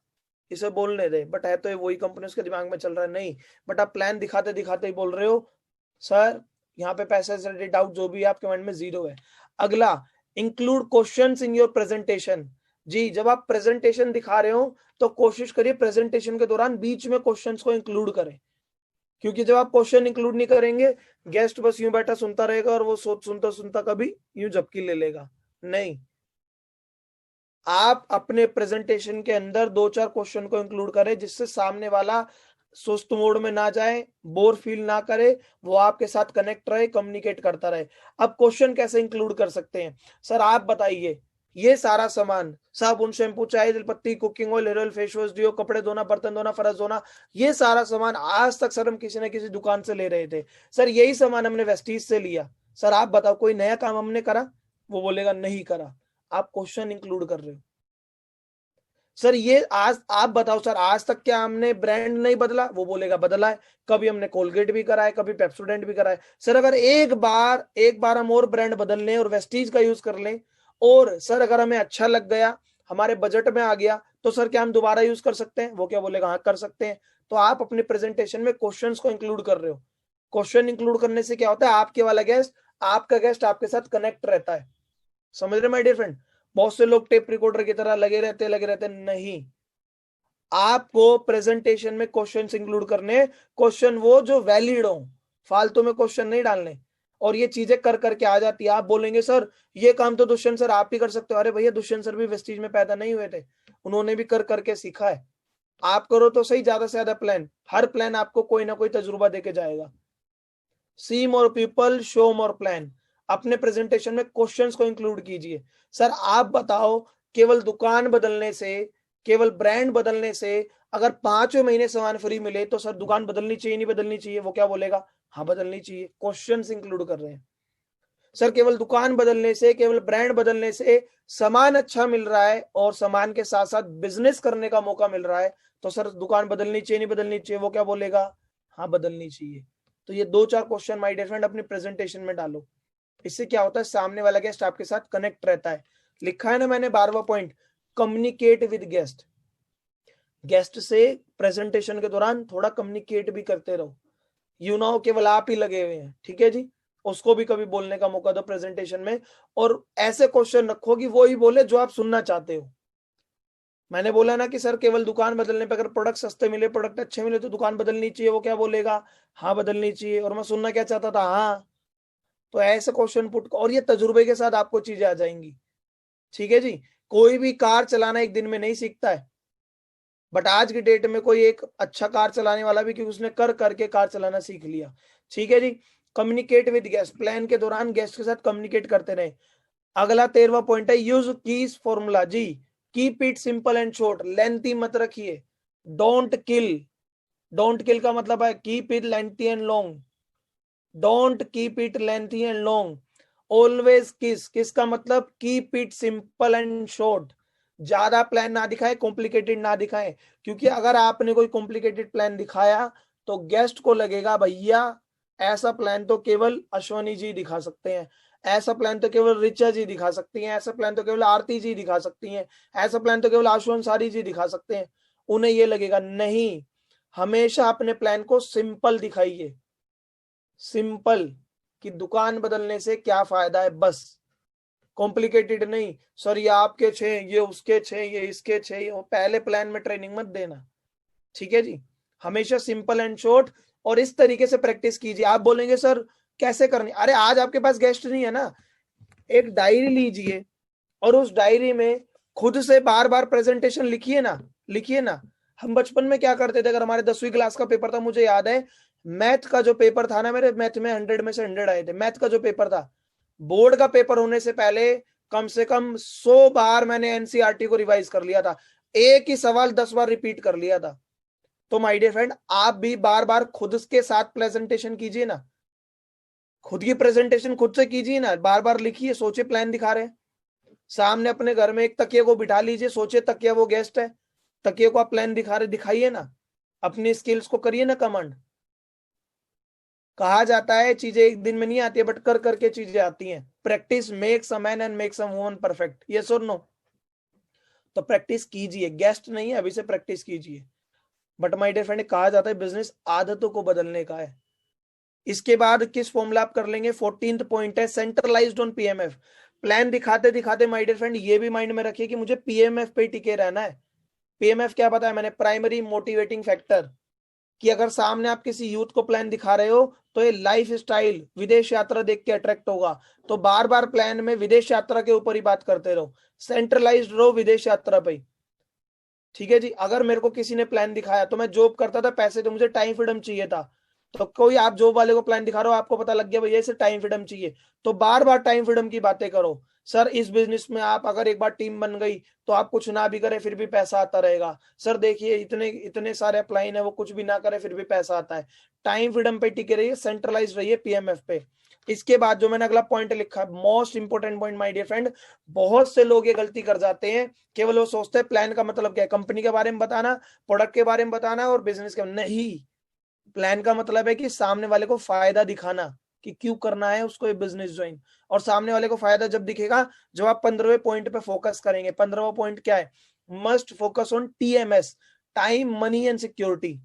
इसे बोलने दे, बट है तो ये वही कंपनी, उसके दिमाग में चल रहा है। नहीं, बट आप प्लान दिखाते दिखाते ही बोल रहे हो सर यहाँ पे पैसे से रिलेटेड डाउट जो भी है आपके माइंड में जीरो है। अगला, include questions in your presentation. जी, जब आप प्रेजेंटेशन दिखा रहे हो तो कोशिश करिए प्रेजेंटेशन के दौरान बीच में क्वेश्चंस को इंक्लूड करें, क्योंकि जब आप क्वेश्चन इंक्लूड नहीं करेंगे, गेस्ट बस यूं बैठा सुनता रहेगा और वो सोच सुनता सुनता कभी यूं झपकी ले लेगा। नहीं, आप अपने प्रेजेंटेशन के अंदर 2-4 क्वेश्चन को इंक्लूड करें, जिससे सामने वाला सुस्त मोड में ना जाए, बोर फील ना करे, वो आपके साथ कनेक्ट रहे, कम्युनिकेट करता रहे। अब क्वेश्चन कैसे इंक्लूड कर सकते हैं? सर आप बताइए, ये सारा सामान, साबुन, शैम्पू, चाय, दिलपत्ती, cooking oil, hair oil, face wash, deo, कपड़े धोना, बर्तन धोना, फर्श धोना, ये सारा सामान आज तक सर हम किसी न किसी दुकान से ले रहे थे। सर यही सामान हमने वेस्टीज से लिया। सर आप बताओ कोई नया काम हमने करा? वो बोलेगा नहीं करा। आप क्वेश्चन इंक्लूड कर रहे हो। सर ये आज आप बताओ, सर आज तक क्या हमने ब्रांड नहीं बदला? वो बोलेगा बदला है, कभी हमने कोलगेट भी करा है, कभी पेप्सोडेंट भी करा है। सर अगर एक बार हम और ब्रांड बदल लें और वेस्टीज का यूज कर लें, और सर अगर हमें अच्छा लग गया, हमारे बजट में आ गया, तो सर क्या हम दोबारा यूज कर सकते हैं? वो क्या बोलेगा, हाँ कर सकते हैं। तो आप अपने प्रेजेंटेशन में क्वेश्चंस को इंक्लूड कर रहे हो। क्वेश्चन इंक्लूड करने से क्या होता है, आपके वाला गेस्ट, आपका गेस्ट आपके साथ कनेक्ट रहता है। समझ रहे माय डियर फ्रेंड? बहुत से लोग टेप रिकॉर्डर की तरह लगे रहते नहीं। आपको प्रेजेंटेशन में क्वेश्चंस इंक्लूड करने, क्वेश्चन वो जो वैलिड हो, फालतू में क्वेश्चन नहीं डालने। और ये चीजें कर करके आ जाती है। आप बोलेंगे सर ये काम तो दुष्यंत सर आप ही कर सकते हो। अरे भैया दुष्यंत सर भी वेस्टीज में पैदा नहीं हुए थे, उन्होंने भी कर करके सीखा है। आप करो तो सही, ज्यादा से ज्यादा प्लान, हर प्लान आपको कोई ना कोई तजुर्बा देके जाएगा। See more people, show more plan. अपने प्रेजेंटेशन में क्वेश्चंस को इंक्लूड कीजिए। सर आप बताओ, केवल दुकान बदलने से, केवल ब्रांड बदलने से अगर 5वें महीने सामान फ्री मिले, तो सर दुकान बदलनी चाहिए नहीं बदलनी चाहिए? वो क्या बोलेगा, हाँ बदलनी चाहिए। क्वेश्चंस इंक्लूड कर रहे हैं। सर केवल दुकान बदलने से, केवल ब्रांड बदलने से सामान अच्छा मिल रहा है और सामान के साथ साथ बिजनेस करने का मौका मिल रहा है, तो सर दुकान बदलनी चाहिए नहीं बदलनी चाहिए? वो क्या बोलेगा, हाँ बदलनी चाहिए। तो ये 2-4 क्वेश्चन माय डियर फ्रेंड अपने प्रेजेंटेशन में डालो। इससे क्या होता है, सामने वाला गेस्ट आपके साथ कनेक्ट रहता है। लिखा है ना मैंने 12वां point, communicate with guest. Guest से प्रेजेंटेशन के दौरान थोड़ा कम्युनिकेट भी करते रहो। यू ना हो केवल आप ही लगे हुए हैं। ठीक है जी, उसको भी कभी बोलने का मौका दो प्रेजेंटेशन में, और ऐसे क्वेश्चन रखो कि वो ही बोले जो आप सुनना चाहते हो। मैंने बोला ना कि सर केवल दुकान बदलने पे, अगर प्रोडक्ट सस्ते मिले, प्रोडक्ट अच्छे मिले तो दुकान बदलनी चाहिए, वो क्या बोलेगा, हाँ बदलनी चाहिए, और मैं सुनना क्या चाहता था, हाँ। तो ऐसे क्वेश्चन पुट, और ये तजुर्बे के साथ आपको चीजें आ जाएंगी। ठीक है जी। कोई भी कार चलाना एक दिन में नहीं सीखता है, बट आज की डेट में कोई एक अच्छा कार चलाने वाला भी, क्योंकि उसने कर करके कार चलाना सीख लिया। ठीक है जी। कम्युनिकेट विद गेस्ट, प्लान के दौरान गेस्ट के साथ कम्युनिकेट करते रहे। अगला 13वां पॉइंट है यूज कीज फॉर्मूला जी। Keep it simple and short, lengthy मत रखिए। डोंट किल, डोंट किल का मतलब है keep it lengthy and long, don't keep it lengthy and long. Always kiss, kiss का मतलब keep it simple and short. ज्यादा प्लान ना दिखाए, कॉम्प्लिकेटेड ना दिखाए, क्योंकि अगर आपने कोई कॉम्प्लिकेटेड प्लान दिखाया तो गेस्ट को लगेगा भैया ऐसा प्लान तो केवल अश्वनी जी दिखा सकते हैं, ऐसा प्लान तो केवल रिचा जी दिखा सकती हैं, ऐसा प्लान तो केवल आरती जी दिखा सकती हैं, ऐसा प्लान तो केवल आशु अंसारी जी दिखा सकते हैं। उन्हें ये लगेगा नहीं, हमेशा अपने प्लान को सिंपल दिखाइए, सिंपल, कि दुकान बदलने से क्या फायदा है बस। कॉम्प्लिकेटेड नहीं, सर ये आपके 6, ये उसके 6, ये इसके 6, ये पहले प्लान में ट्रेनिंग मत देना। ठीक है जी। हमेशा सिंपल एंड शॉर्ट, और इस तरीके से प्रैक्टिस कीजिए। आप बोलेंगे सर कैसे करनी, अरे आज आपके पास गेस्ट नहीं है ना, एक डायरी लीजिए और उस डायरी में खुद से बार बार प्रेजेंटेशन लिखिए ना, लिखिए ना। हम बचपन में क्या करते थे, अगर हमारे 10वीं क्लास का पेपर था, मुझे याद है मैथ का जो पेपर था ना, मेरे मैथ में 100 में से 100 आए थे, मैथ का जो पेपर था, बोर्ड का पेपर होने से पहले कम से कम 100 बार मैंने एनसीईआरटी को रिवाइज कर लिया था, एक ही सवाल 10 बार रिपीट कर लिया था। तो माय डियर फ्रेंड, आप भी बार बार खुद के साथ प्रेजेंटेशन कीजिए ना, खुद की प्रेजेंटेशन खुद से कीजिए ना, बार बार लिखिए, सोचे प्लान दिखा रहे हैं। सामने अपने घर में एक तकिए को बिठा लीजिए, सोचे तकिया वो गेस्ट है, तकिए को आप प्लान दिखा रहे, दिखाइए ना, अपनी स्किल्स को करिए ना कमांड। कहा जाता है चीजें एक दिन में नहीं आती है, बट कर करके चीजें आती हैं। Practice makes a man and makes a woman perfect, yes और नो। तो प्रैक्टिस कीजिए, गेस्ट नहीं है अभी से प्रैक्टिस कीजिए। बट माय डियर फ्रेंड, कहा जाता है बिजनेस आदतों को बदलने का है। इसके बाद किस फॉर्मूला आप कर लेंगे, 14th पॉइंट है सेंट्रलाइज्ड ऑन पीएमएफ। प्लान दिखाते दिखाते माय डियर फ्रेंड ये भी माइंड में रखिए कि मुझे पीएमएफ पे टिके रहना है। पीएमएफ क्या पता है मैंने, प्राइमरी मोटिवेटिंग फैक्टर, कि अगर सामने आप किसी यूथ को प्लान दिखा रहे हो तो ये लाइफ स्टाइल विदेश यात्रा देख के अट्रैक्ट होगा, तो बार बार प्लान में विदेश यात्रा के ऊपर ही बात करते रहो, सेंट्रलाइज्ड रहो विदेश यात्रा पे। ठीक है जी। अगर मेरे को किसी ने प्लान दिखाया, तो मैं जॉब करता था, पैसे तो मुझे टाइम फ्रीडम चाहिए था, तो कोई आप जॉब वाले को प्लान दिखा रहे हो, आपको पता लग गया भैया इसे टाइम फ्रीडम चाहिए, तो बार बार टाइम फ्रीडम की बातें करो। सर इस बिजनेस में आप अगर एक बार टीम बन गई तो आप कुछ ना भी करें फिर भी पैसा आता रहेगा। सर देखिए इतने इतने सारे अपलाइन है, वो कुछ भी ना करे फिर भी पैसा आता है। टाइम फ्रीडम पे टिके रहिए, सेंट्रलाइज रहिए पीएमएफ पे। इसके बाद जो मैंने अगला पॉइंट लिखा है, most important point my dear friend, बहुत से लोग ये गलती कर जाते हैं, केवल वो सोचते हैं प्लान का मतलब क्या है, कंपनी के बारे में बताना, प्रोडक्ट के बारे में बताना और बिजनेस के, नहीं। प्लान का मतलब है कि सामने वाले को फायदा दिखाना कि क्यों करना है उसको ये बिजनेस ज्वाइन। और सामने वाले को फायदा जब दिखेगा जब आप 15वें पॉइंट पे फोकस करेंगे। 15वां पॉइंट क्या है, must focus on TMS, time money and security.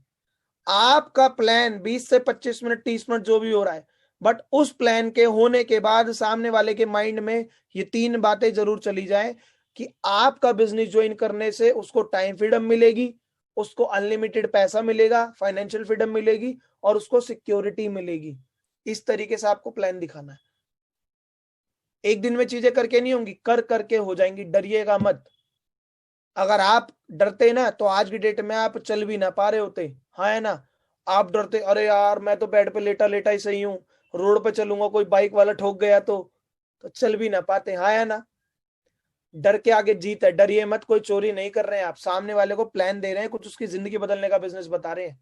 आपका प्लान 20 से 25 मिनट 30 मिनट जो भी हो रहा है, बट उस प्लान के होने के बाद सामने वाले के माइंड में ये 3 बातें जरूर चली जाए कि आपका बिजनेस ज्वाइन करने से उसको टाइम फ्रीडम मिलेगी, उसको अनलिमिटेड पैसा मिलेगा, फाइनेंशियल फ्रीडम मिलेगी और उसको सिक्योरिटी मिलेगी। इस तरीके से आपको प्लान दिखाना है। एक दिन में चीजें करके नहीं होंगी, कर करके हो जाएंगी, डरिएगा मत। अगर आप डरते ना तो आज की डेट में आप चल भी ना पा रहे होते, हाँ है ना। आप डरते, अरे यार मैं तो बेड पे लेटा लेटा ही सही हूँ, रोड पे चलूंगा कोई बाइक वाला ठोक गया तो चल भी ना पाते, हाँ है ना। डर के आगे जीत है, डरिए मत, कोई चोरी नहीं कर रहे हैं आप, सामने वाले को प्लान दे रहे हैं, कुछ उसकी जिंदगी बदलने का बिजनेस बता रहे हैं।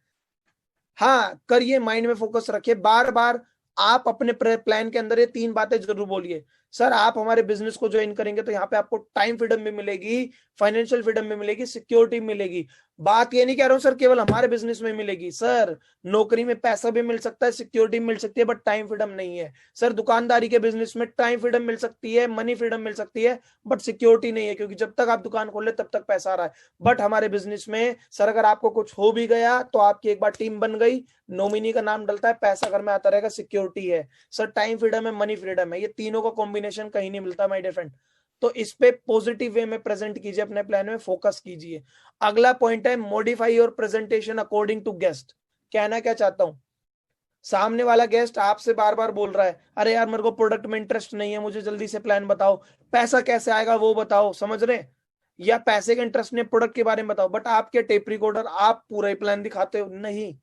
हाँ करिए, माइंड में फोकस रखिए, बार बार आप अपने प्लान के अंदर ये 3 बातें जरूर बोलिए, सर आप हमारे बिजनेस को ज्वाइन करेंगे तो यहाँ पे आपको टाइम फ्रीडम भी मिलेगी, फाइनेंशियल फ्रीडम भी मिलेगी, सिक्योरिटी मिलेगी। बात ये नहीं कह रहा हूँ सर केवल हमारे बिजनेस में मिलेगी, सर नौकरी में पैसा भी मिल सकता है, सिक्योरिटी मिल सकती है, बट टाइम फ्रीडम नहीं है। सर दुकानदारी के बिजनेस में टाइम फ्रीडम मिल सकती है, मनी फ्रीडम मिल सकती है, बट सिक्योरिटी नहीं है, क्योंकि जब तक आप दुकान खोल ले तब तक पैसा आ रहा है। बट हमारे बिजनेस में सर अगर आपको कुछ हो भी गया तो आपकी एक बार टीम बन गई, नॉमिनी का नाम डलता है, पैसा घर में आता रहेगा, सिक्योरिटी है। सर टाइम फ्रीडम है, मनी फ्रीडम है, ये तीनों का कॉम्बिनेशन कहीं नहीं मिलता माय डियर फ्रेंड। तो इस पे पॉजिटिव वे में प्रेजेंट कीजिए, अपने प्लान में फोकस कीजिए। अगला पॉइंट है modify your presentation according to guest. कहना क्या चाहता हूं, सामने वाला गेस्ट आपसे बार बार बोल रहा है अरे यार मेरे को प्रोडक्ट में इंटरेस्ट नहीं है, मुझे जल्दी से प्लान बताओ, पैसा कैसे आएगा वो बताओ, समझ रहे हैं? या पैसे का इंटरेस्ट नहीं, प्रोडक्ट के बारे में बताओ, बट आप क्या टेप रिकॉर्डर आप पूरा ही प्लान दिखाते हो? नहीं।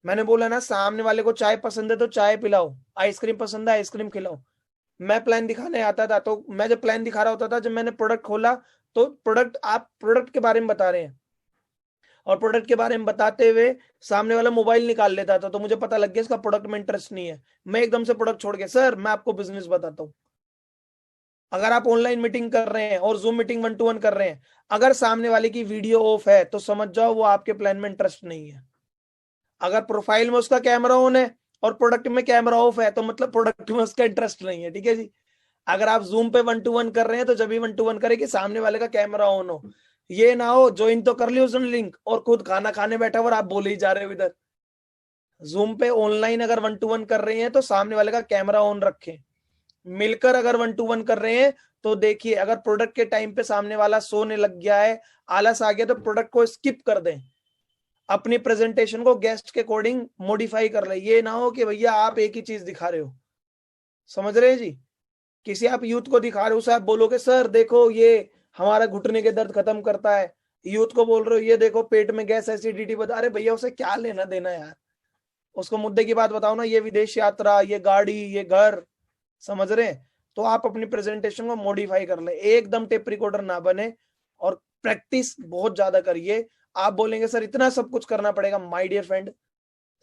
मैंने बोला ना, सामने वाले को चाय पसंद है तो चाय पिलाओ, आइसक्रीम पसंद है आइसक्रीम खिलाओ। मैं प्लान दिखाने आता था, तो मैं जब प्लान दिखा रहा होता था, जब मैंने प्रोडक्ट खोला तो प्रोडक्ट, आप प्रोडक्ट के बारे में बता रहे हैं और प्रोडक्ट के बारे में बताते हुए सामने वाला मोबाइल निकाल लेता था, तो मुझे पता लग गया इसका प्रोडक्ट में इंटरेस्ट नहीं है। मैं एकदम से प्रोडक्ट छोड़ के, सर मैं आपको बिजनेस बताता हूँ। अगर आप ऑनलाइन मीटिंग कर रहे हैं और जूम मीटिंग 1-to-1 कर रहे हैं, अगर सामने वाले की वीडियो ऑफ है तो समझ जाओ वो आपके प्लान में इंटरेस्ट नहीं है। अगर प्रोफाइल में उसका कैमरा ऑन है और प्रोडक्ट में कैमरा ऑफ है तो मतलब प्रोडक्ट में उसका इंटरेस्ट नहीं है, ठीक है जी। अगर आप जूम पे 1-to-1 कर रहे हैं तो जब भी 1-to-1 करे कि सामने वाले का कैमरा ऑन हो, ये ना हो ज्वाइन तो कर लियो उसने लिंक और खुद खाना खाने बैठा हुआ और आप बोले ही जा रहे हो इधर। जूम पे ऑनलाइन अगर 1-to-1 कर रहे हैं तो सामने वाले का कैमरा ऑन रखें। मिलकर अगर 1-to-1 कर रहे हैं तो देखिए, अगर प्रोडक्ट के टाइम पे सामने वाला सोने लग गया है, आलस आ गया, तो प्रोडक्ट को स्किप कर दें। अपनी प्रेजेंटेशन को गेस्ट के अकॉर्डिंग मॉडिफाई कर ले। ये ना हो कि भैया आप एक ही चीज दिखा रहे हो, समझ रहे हैं जी? किसी आप यूथ को दिखा रहे हो, उसे आप बोलोगे सर देखो ये हमारा घुटने के दर्द खत्म करता है, यूथ को बोल रहे हो ये देखो पेट में गैस एसिडिटी बता, अरे भैया उसे क्या लेना देना यार, उसको मुद्दे की बात बताओ ना, ये विदेश यात्रा, ये गाड़ी, ये घर, समझ रहे हैं? तो आप अपनी प्रेजेंटेशन को मॉडिफाई कर ले, एकदम टेप रिकॉर्डर ना बने, और प्रैक्टिस बहुत ज्यादा करिए। आप बोलेंगे सर इतना सब कुछ करना पड़ेगा, माय डियर फ्रेंड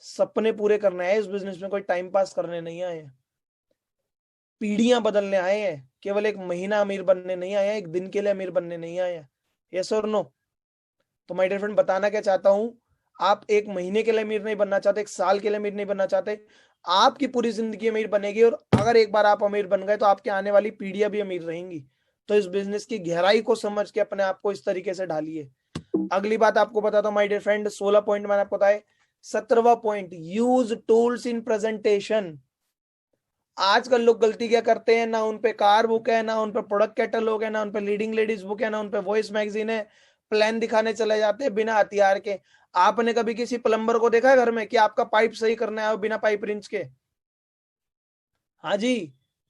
सपने पूरे करने आए इस बिजनेस में, कोई टाइम पास करने नहीं आए हैं, पीढ़ियां बदलने आए हैं, केवल एक महीना अमीर बनने नहीं आए हैं, एक दिन के लिए अमीर बनने नहीं आए हैं। यस और नो? तो माय डियर फ्रेंड बताना क्या चाहता हूं, आप एक महीने के लिए अमीर नहीं बनना चाहते, एक साल के लिए अमीर नहीं बनना चाहते, आपकी पूरी जिंदगी अमीर बनेगी, और अगर एक बार आप अमीर बन गए तो आपकी आने वाली पीढ़ियां भी अमीर रहेंगी। तो इस बिजनेस की गहराई को समझ के अपने आप को इस तरीके से ढालिए। अगली बात आपको बताता हूं माय डियर फ्रेंड, 16 पॉइंट मैंने आपको बताए। 17वां point, use tools in presentation. आजकल लोग गलती क्या करते हैं, ना उन पे कार बुक है, ना उन पे प्रोडक्ट कैटलॉग है, ना उन पे लीडिंग लेडीज बुक है, ना उन पे वॉइस मैगजीन है, प्लान दिखाने चले जाते हैं बिना हथियार के। आपने कभी किसी प्लम्बर को देखा है घर में कि आपका पाइप सही करने आए बिना पाइप रिंच के? हाँ जी,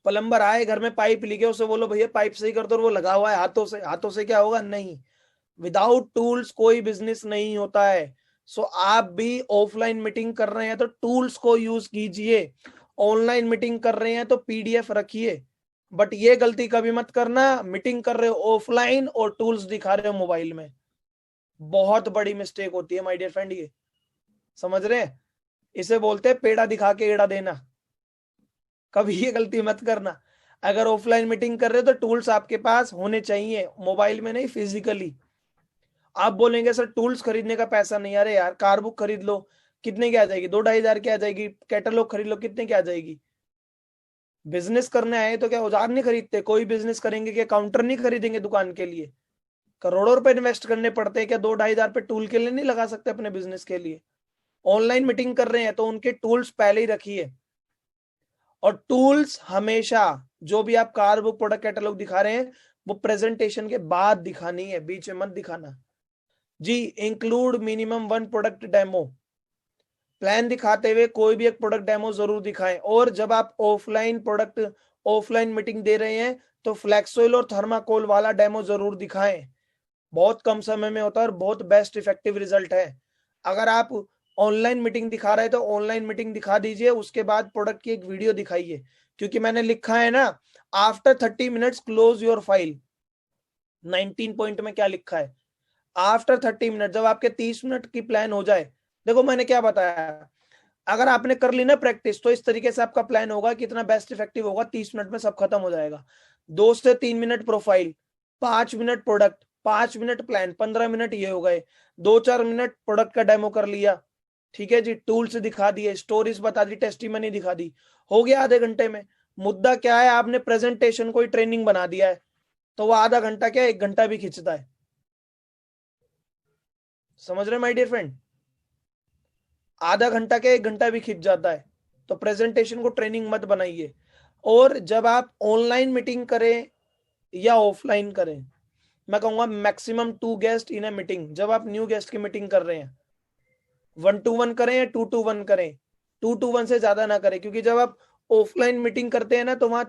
प्लम्बर आए घर में पाइप लेके, उसे बोलो भैया पाइप सही कर दो, और वो लगा हुआ है हाथों से, हाथों से क्या होगा? नहीं। विदाउट टूल्स कोई बिजनेस नहीं होता है। सो आप भी ऑफलाइन मीटिंग कर रहे हैं तो टूल्स को यूज कीजिए, ऑनलाइन मीटिंग कर रहे हैं तो पीडीएफ रखिए, बट ये गलती कभी मत करना मीटिंग कर रहे हो ऑफलाइन और टूल्स दिखा रहे हो मोबाइल में, बहुत बड़ी मिस्टेक होती है माय डियर फ्रेंड ये, समझ रहे हैं? इसे बोलते हैं पेड़ा दिखा के एड़ा देना, कभी ये गलती मत करना। अगर ऑफलाइन मीटिंग कर रहे हो तो टूल्स आपके पास होने चाहिए, मोबाइल में नहीं, फिजिकली। आप बोलेंगे सर टूल्स खरीदने का पैसा नहीं, अरे यार कार बुक खरीद लो, कितने की आ जाएगी? 2-2.5 हजार की आ जाएगी। कैटलॉग खरीद लो, कितने की आ जाएगी? बिजनेस करने आए तो क्या औजार नहीं खरीदते? कोई बिजनेस करेंगे क्या काउंटर नहीं खरीदेंगे दुकान के लिए? करोड़ों रुपए इन्वेस्ट करने पड़ते हैं, क्या 2-2.5 हजार पे टूल के लिए नहीं लगा सकते अपने बिजनेस के लिए? ऑनलाइन मीटिंग कर रहे हैं तो उनके टूल्स पहले ही रखिए, और टूल्स हमेशा, जो भी आप कार बुक प्रोडक्ट कैटलॉग दिखा रहे हैं, वो प्रेजेंटेशन के बाद दिखानी है, बीच में मत दिखाना जी। Include minimum 1 product demo. Plan दिखाते हुए कोई भी एक प्रोडक्ट डेमो जरूर दिखाएं, और जब आप ऑफलाइन मीटिंग दे रहे हैं तो फ्लेक्सोइल और थर्माकोल वाला डेमो जरूर दिखाएं। बहुत कम समय में होता है और बहुत बेस्ट इफेक्टिव रिजल्ट है। अगर आप ऑनलाइन मीटिंग दिखा रहे हैं तो ऑनलाइन मीटिंग दिखा दीजिए, उसके बाद प्रोडक्ट की एक वीडियो दिखाइए, क्योंकि मैंने लिखा है ना, after 30 minutes close your file. 19 point में क्या लिखा है? आफ्टर 30 मिनट, जब आपके 30 मिनट की प्लान हो जाए, देखो मैंने क्या बताया, अगर आपने कर ली ना प्रैक्टिस, तो इस तरीके से आपका प्लान होगा कि इतना बेस्ट इफेक्टिव होगा, 30 मिनट में सब खत्म हो जाएगा। 2 से 3 minute profile, 5 minute product, 5 minute plan, 15 minute ये हो गए। 2-4 मिनट प्रोडक्ट का डेमो कर लिया, ठीक है जी, टूल्स दिखा दिए, स्टोरीज बता दी, टेस्टिमनी दिखा दी, हो गया आधे घंटे में। मुद्दा क्या है, आपने प्रेजेंटेशन कोई ट्रेनिंग बना दिया है, तो वो आधा घंटा क्या 1 घंटा भी खींचता है। समझ रहे माय डियर फ्रेंड, आधा घंटा क्या 1 घंटा भी खींच जाता है। तो प्रेजेंटेशन को ट्रेनिंग मत बनाइए। और जब आप ऑनलाइन मीटिंग करें या ऑफलाइन करें, मैं कहूंगा maximum 2 guest in a meeting. जब आप न्यू गेस्ट की मीटिंग कर रहे हैं, 1-to-1 करें या 2-to-1 करें, 2-to-1 से ज्यादा ना करें, क्योंकि जब आप ऑफलाइन मीटिंग करते हैं ना, तो वहां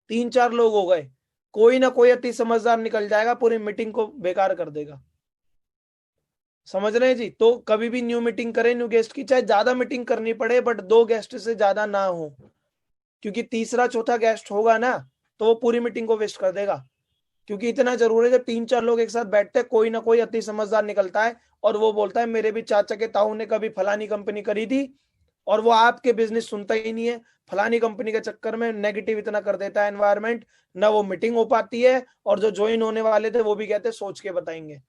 3-4 लोग हो गए, कोई ना कोई अति समझदार निकल जाएगा, पूरी मीटिंग को बेकार कर देगा। समझ रहे हैं जी। तो कभी भी न्यू मीटिंग करें न्यू गेस्ट की, चाहे ज्यादा मीटिंग करनी पड़े, बट 2 गेस्ट से ज्यादा ना हो, क्योंकि तीसरा चौथा गेस्ट होगा ना, तो वो पूरी मीटिंग को वेस्ट कर देगा। क्योंकि इतना जरूरी है, जब 3-4 लोग एक साथ बैठते हैं, कोई ना कोई अति समझदार निकलता है, और वो बोलता है मेरे भी चाचा के ताऊ ने कभी फलानी कंपनी करी थी, और वो आपके बिजनेस सुनता ही नहीं है, फलानी कंपनी के चक्कर में नेगेटिव इतना कर देता है एनवायरमेंट, ना वो मीटिंग हो पाती है, और जो ज्वाइन होने वाले थे वो भी कहते हैं सोच के बताएंगे।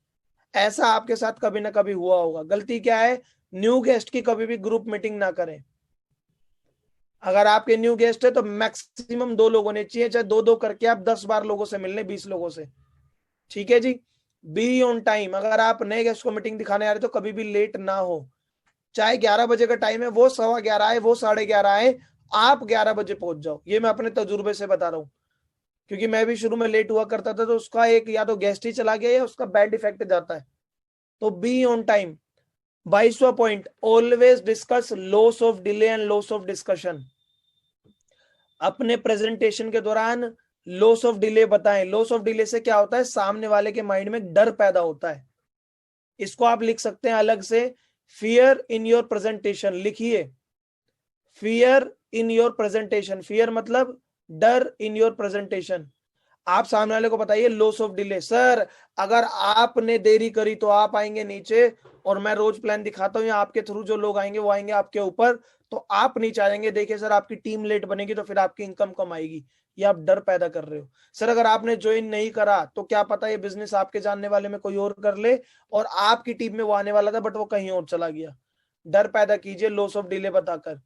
ऐसा आपके साथ कभी ना कभी हुआ होगा। गलती क्या है, न्यू गेस्ट की कभी भी ग्रुप मीटिंग ना करें। अगर आपके न्यू गेस्ट है तो मैक्सिमम 2 लोग होने चाहिए, चाहे 2-2 करके आप 10 बार लोगों से मिलने, 20 लोगों से, ठीक है जी। B on time. अगर आप नए गेस्ट को मीटिंग दिखाने आ रहे तो कभी भी लेट ना हो। चाहे 11 बजे का टाइम है, वो 11:15 आए, वो 11:30 आए, आप 11 बजे पहुंच जाओ। ये मैं अपने तजुर्बे से बता रहा हूँ, क्योंकि मैं भी शुरू में लेट हुआ करता था, तो उसका एक या तो गेस्ट ही चला गया या उसका बैड इफेक्ट जाता है। तो बी ऑन टाइम। 22वां point, always discuss loss of delay and loss of discussion. अपने प्रेजेंटेशन के दौरान लॉस ऑफ डिले बताएं। लॉस ऑफ डिले से क्या होता है, सामने वाले के माइंड में डर पैदा होता है। इसको आप लिख सकते हैं अलग से, फियर इन योर प्रेजेंटेशन। लिखिए, fear in your presentation. Fear मतलब डर इन योर प्रेजेंटेशन। आप सामने वाले को बताइए लॉस ऑफ डिले, सर अगर आपने देरी करी तो आप आएंगे नीचे, और मैं रोज प्लान दिखाता हूँ, या आपके थ्रू जो लोग आएंगे वो आएंगे आपके ऊपर, तो आप नीचे आएंगे। देखिए सर, आपकी टीम लेट बनेगी तो फिर आपकी इनकम कम आएगी। ये आप डर पैदा कर रहे हो। सर अगर आपने ज्वाइन नहीं करा तो क्या पता ये बिजनेस आपके जानने वाले में कोई और कर ले, और आपकी टीम में वो आने वाला था बट वो कहीं और चला गया। डर पैदा कीजिए लॉस ऑफ डिले बताकर।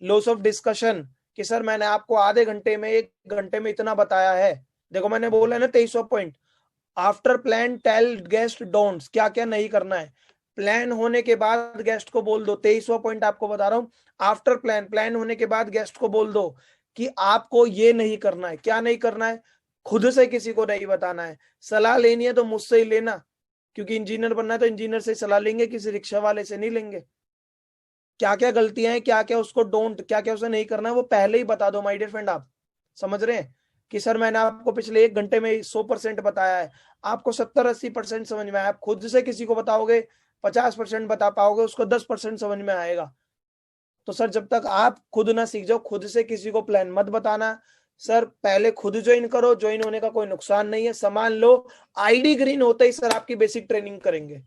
लॉस ऑफ डिस्कशन, कि सर मैंने आपको आधे घंटे में 1 घंटे में इतना बताया है। देखो मैंने बोला है ना 23वां point, after plan tell guest don'ts, क्या क्या नहीं करना है। प्लान होने के बाद गेस्ट को बोल दो। 23वां पॉइंट आपको बता रहा हूं, आफ्टर प्लान, प्लान होने के बाद गेस्ट को बोल दो कि आपको ये नहीं करना है। क्या नहीं करना है, खुद से किसी को नहीं बताना है। सलाह लेनी है तो मुझसे ही लेना, क्योंकि इंजीनियर बनना है तो इंजीनियर से सलाह लेंगे, किसी रिक्शा वाले से नहीं लेंगे। क्या क्या गलतियां हैं, क्या क्या उसको डोंट, क्या क्या उसे नहीं करना है, वो पहले ही बता दो माय डियर फ्रेंड। आप समझ रहे हैं कि सर मैंने आपको पिछले 1 घंटे में 100% बताया है, आपको 70-80% समझ में आया। आप खुद से किसी को बताओगे 50% बता पाओगे, उसको 10% समझ में आएगा। तो सर जब तक आप खुद ना सीख जाओ, खुद से किसी को प्लान मत बताना। सर पहले खुद ज्वाइन करो, ज्वाइन होने का कोई नुकसान नहीं है, सामान लो। आईडी ग्रीन होते ही सर आपकी बेसिक ट्रेनिंग करेंगे।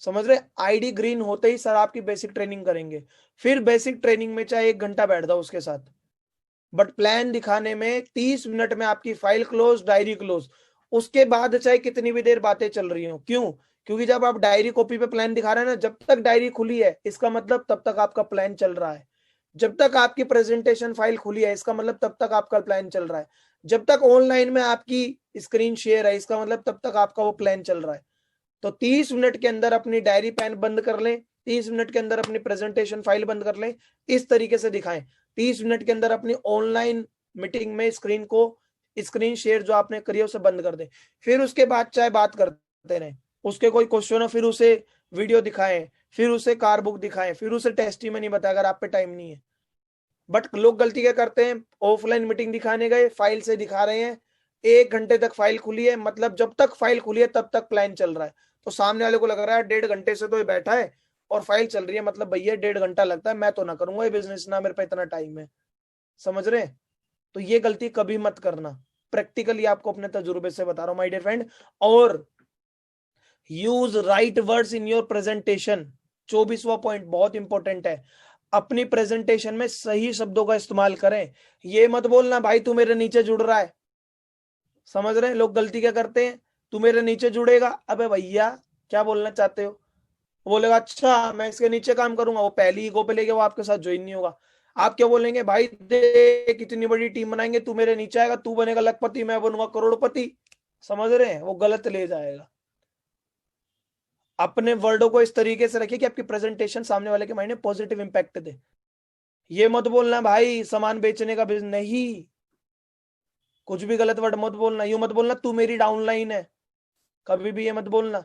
समझ रहे, आईडी ग्रीन होते ही सर आपकी बेसिक ट्रेनिंग करेंगे। फिर बेसिक ट्रेनिंग में चाहे 1 घंटा बैठ जाओ उसके साथ, बट प्लान दिखाने में 30 मिनट में आपकी फाइल क्लोज, डायरी क्लोज। उसके बाद चाहे कितनी भी देर बातें चल रही हो, क्यों? क्योंकि जब आप डायरी कॉपी पे प्लान दिखा रहे हैं ना, जब तक डायरी खुली है इसका मतलब तब तक आपका प्लान चल रहा है। जब तक आपकी प्रेजेंटेशन फाइल खुली है इसका मतलब तब तक आपका प्लान चल रहा है। जब तक ऑनलाइन में आपकी स्क्रीन शेयर है इसका मतलब तब तक आपका वो प्लान चल रहा है। तो 30 मिनट के अंदर अपनी डायरी पेन बंद कर लें, 30 मिनट के अंदर अपनी प्रेजेंटेशन फाइल बंद कर लें, इस तरीके से दिखाएं। 30 मिनट के अंदर अपनी ऑनलाइन मीटिंग में स्क्रीन शेयर जो आपने करी है उसे बंद कर दें। फिर उसके बाद चाहे बात करते रहें, उसके कोई क्वेश्चन हो फिर उसे वीडियो दिखाएं, फिर उसे कार बुक दिखाएं, फिर उसे टेस्टिमनी बताएं अगर आप पे टाइम नहीं है। बट लोग गलती क्या करते हैं, ऑफलाइन मीटिंग दिखाने गए, फाइल से दिखा रहे हैं, 1 घंटे तक फाइल खुली है, मतलब जब तक फाइल खुली है तब तक प्लान चल रहा है। तो सामने वाले को लग रहा है 1.5 घंटे से तो ये बैठा है और फाइल चल रही है, मतलब भैया 1.5 घंटा लगता है, मैं तो ना करूंगा ये बिजनेस, ना मेरे पे इतना टाइम है। समझ रहे हैं? तो ये गलती कभी मत करना। प्रैक्टिकली आपको अपने तजुर्बे से बता रहा हूं माय डियर फ्रेंड। और use right words in your presentation. 24वां पॉइंट बहुत इंपॉर्टेंट है, अपनी प्रेजेंटेशन में सही शब्दों का इस्तेमाल करें। ये मत बोलना भाई तू मेरे नीचे जुड़ रहा है। समझ रहे हैं लोग गलती क्या करते हैं, तू मेरे नीचे जुड़ेगा, अबे भैया क्या बोलना चाहते हो? वो बोलेगा अच्छा मैं इसके नीचे काम करूंगा, वो पहली ईगो पे लेके वो आपके साथ ज्वाइन नहीं होगा। आप क्या बोलेंगे, भाई देख कितनी बड़ी टीम बनाएंगे, तू मेरे नीचे आएगा, तू बनेगा लखपति मैं बनूंगा करोड़पति। समझ रहे हैं, वो गलत ले जाएगा। अपने वर्डों को इस तरीके से रखिए कि आपकी प्रेजेंटेशन सामने वाले के माइंड में पॉजिटिव इंपैक्ट दे। ये मत बोलना भाई सामान बेचने का बिजनेस नहीं, कुछ भी गलत वर्ड मत बोलना। यूं मत बोलना तू मेरी डाउनलाइन है, कभी भी ये मत बोलना।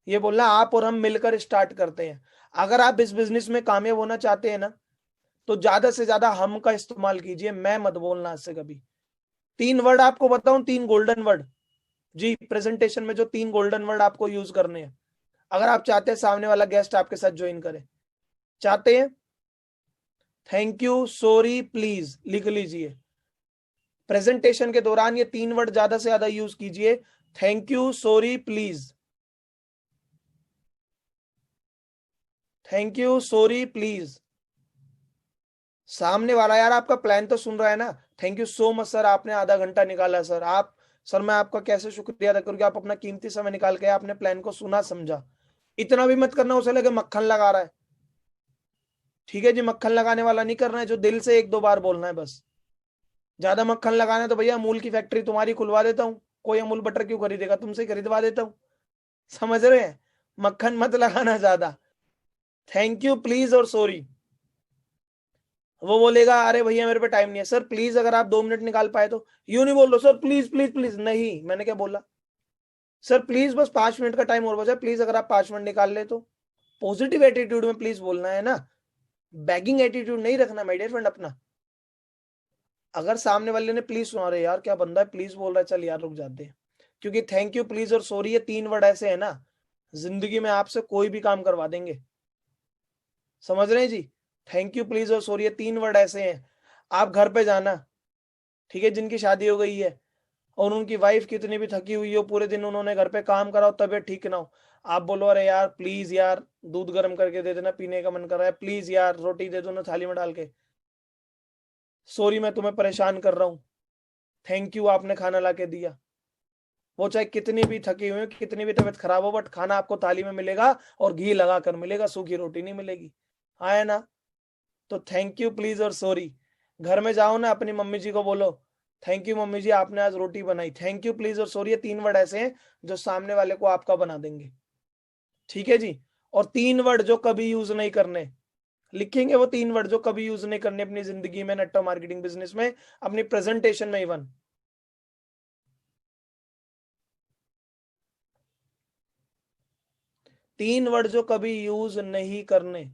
ये बोलना आप और हम मिलकर स्टार्ट करते हैं। अगर आप इस बिजनेस में कामयाब होना चाहते हैं ना, तो ज्यादा से ज्यादा हम का इस्तेमाल कीजिए, मैं मत बोलना आज से कभी। 3 वर्ड आपको बताऊं, 3 गोल्डन वर्ड जी, प्रेजेंटेशन में जो 3 गोल्डन वर्ड आपको यूज करने हैं, अगर आप चाहते हैं सामने वाला गेस्ट आपके साथ ज्वाइन करे। चाहते हैं, थैंक यू, सॉरी, प्लीज लिख लीजिए। प्रेजेंटेशन के दौरान ये 3 वर्ड ज्यादा से ज्यादा यूज कीजिए, thank you, sorry, please. Thank you, sorry, please. सामने वाला यार आपका प्लान तो सुन रहा है ना, thank you so much sir, आपने आधा घंटा निकाला सर, आप सर मैं आपका कैसे शुक्रिया अदा करूं कि आप अपना कीमती समय निकाल के आपने प्लान को सुना समझा। इतना भी मत करना उसे लगे मक्खन लगा रहा है। ठीक है जी, मक्खन लगाने वाला नहीं करना है, जो दिल से 1-2 बार बोलना है बस। ज्यादा मक्खन लगाना है तो भैया अमूल की फैक्ट्री तुम्हारी खुलवा देता हूँ, कोई अमूल बटर क्यों खरीदेगा, तुमसे ही खरीदवा देता हूँ। समझ रहे हैं, मक्खन मत लगाना ज्यादा। थैंक यू, प्लीज और सॉरी। वो बोलेगा अरे भैया मेरे पे टाइम नहीं है, सर प्लीज अगर आप 2 मिनट निकाल पाए तो। यूं नहीं बोल लो सर प्लीज प्लीज प्लीज, नहीं मैंने क्या बोला, सर प्लीज बस 5 मिनट का टाइम और बचा, प्लीज अगर आप 5 मिनट निकाल ले तो। पॉजिटिव एटीट्यूड में प्लीज बोलना है ना, बैगिंग एटीट्यूड नहीं रखना माय डियर फ्रेंड अपना। अगर सामने वाले ने प्लीज सुना, रहे यार क्या बंदा है प्लीज बोल रहा है, चल यार रुक जाते हैं। क्योंकि थैंक यू, प्लीज और सॉरी ये 3 वर्ड ऐसे है ना, जिंदगी में आपसे कोई भी काम करवा देंगे। समझ रहे हैं जी, थैंक यू, प्लीज और सॉरी ये 3 वर्ड ऐसे हैं। आप घर पे जाना, ठीक है, जिनकी शादी हो गई है और उनकी वाइफ कितनी भी थकी हुई हो, पूरे दिन उन्होंने घर पे काम करा हो, तबीयत ठीक ना हो, आप बोलो अरे यार प्लीज यार दूध गर्म करके दे देना, पीने का मन कर रहा है, प्लीज यार रोटी दे दो ना थाली में डाल के, सॉरी मैं तुम्हें परेशान कर रहा हूँ, थैंक यू आपने खाना ला के दिया। वो चाहे कितनी भी थकी हुई हो, कितनी भी तबीयत खराब हो, बट खाना आपको थाली में मिलेगा और घी लगा कर मिलेगा, सूखी रोटी नहीं मिलेगी। हाँ है ना, तो थैंक यू, प्लीज और सॉरी। घर में जाओ ना अपनी मम्मी जी को बोलो थैंक यू मम्मी जी आपने आज रोटी बनाई, थैंक यू, प्लीज और सॉरी ये 3 वर्ड ऐसे हैं जो सामने वाले को आपका बना देंगे। ठीक है जी, और 3 वर्ड जो कभी यूज नहीं करने, लिखेंगे वो 3 वर्ड जो कभी यूज नहीं करने अपनी जिंदगी में, नेटवर्क मार्केटिंग बिजनेस में, अपनी प्रेजेंटेशन में इवन। 3 वर्ड जो कभी यूज नहीं करने,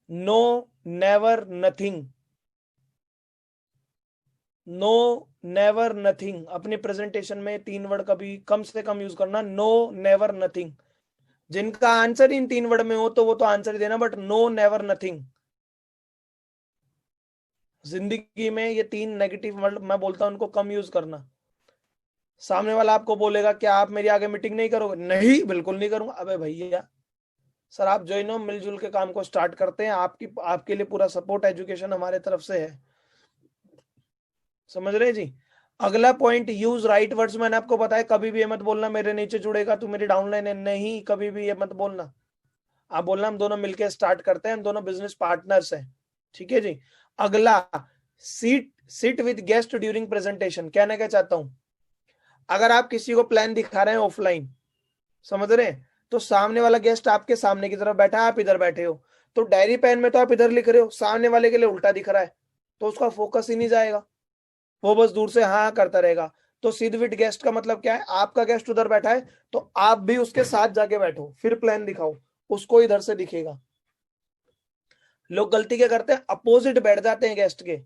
no, never, nothing. No, never, nothing अपनी प्रेजेंटेशन में 3 वर्ड कभी कम से कम यूज करना, नो, नेवर, नथिंग। जिनका आंसर इन 3 वर्ड में हो तो वो तो आंसर ही देना, बट नो, नेवर, नथिंग। जिंदगी में ये 3 नेगेटिव वर्ड मैं बोलता हूं उनको कम यूज करना। सामने वाला आपको बोलेगा क्या आप मेरी आगे मीटिंग नहीं करोगे, नहीं बिल्कुल नहीं करूंगा, अबे भैया सर आप ज्वाइन हो, मिलजुल के काम को स्टार्ट करते हैं, आपकी आपके लिए पूरा सपोर्ट एजुकेशन हमारे तरफ से है। समझ रहे हैं जी। अगला पॉइंट, यूज राइट वर्ड्स, मैंने आपको बताया कभी भी ये मत बोलना मेरे नीचे जुड़ेगा तू मेरी डाउनलाइन है, नहीं कभी भी ये मत बोलना। आप बोलना हम दोनों मिलकर स्टार्ट करते हैं, हम दोनों बिजनेस पार्टनर्स हैं। ठीक है जी। अगला, seat sit with guest during presentation, कहना क्या चाहता हूं, अगर आप किसी को प्लान दिखा रहे हैं ऑफलाइन, समझ रहे हैं, तो सामने वाला गेस्ट आपके सामने की तरफ बैठा है, आप इधर बैठे हो, तो डायरी पेन में तो आप इधर लिख रहे हो, सामने वाले के लिए उल्टा दिख रहा है, तो उसका फोकस ही नहीं जाएगा, वो बस दूर से हाँ हाँ करता रहेगा। तो सिट विद गेस्ट का मतलब क्या है, आपका गेस्ट उधर बैठा है तो आप भी उसके साथ जाके बैठो, फिर प्लान दिखाओ, उसको इधर से दिखेगा। लोग गलती क्या करते हैं, अपोजिट बैठ जाते हैं गेस्ट के,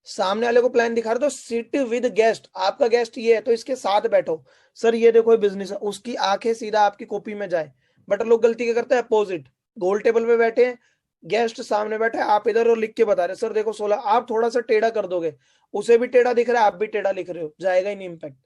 सामने वाले को प्लान दिखा रहे तो सिट विद गेस्ट, आपका गेस्ट ये है तो इसके साथ बैठो, सर ये देखो बिजनेस है, उसकी आंखें सीधा आपकी कॉपी में जाए। बट लोग गलती क्या करते हैं, अपोजिट, गोल टेबल पे बैठे हैं, गेस्ट सामने बैठे हैं, आप इधर और लिख के बता रहे सर देखो 16, आप थोड़ा सा टेढ़ा कर दोगे, उसे भी टेढ़ा दिख रहा है, आप भी टेढ़ा लिख रहे हो, जाएगा ही नहीं इम्पैक्ट।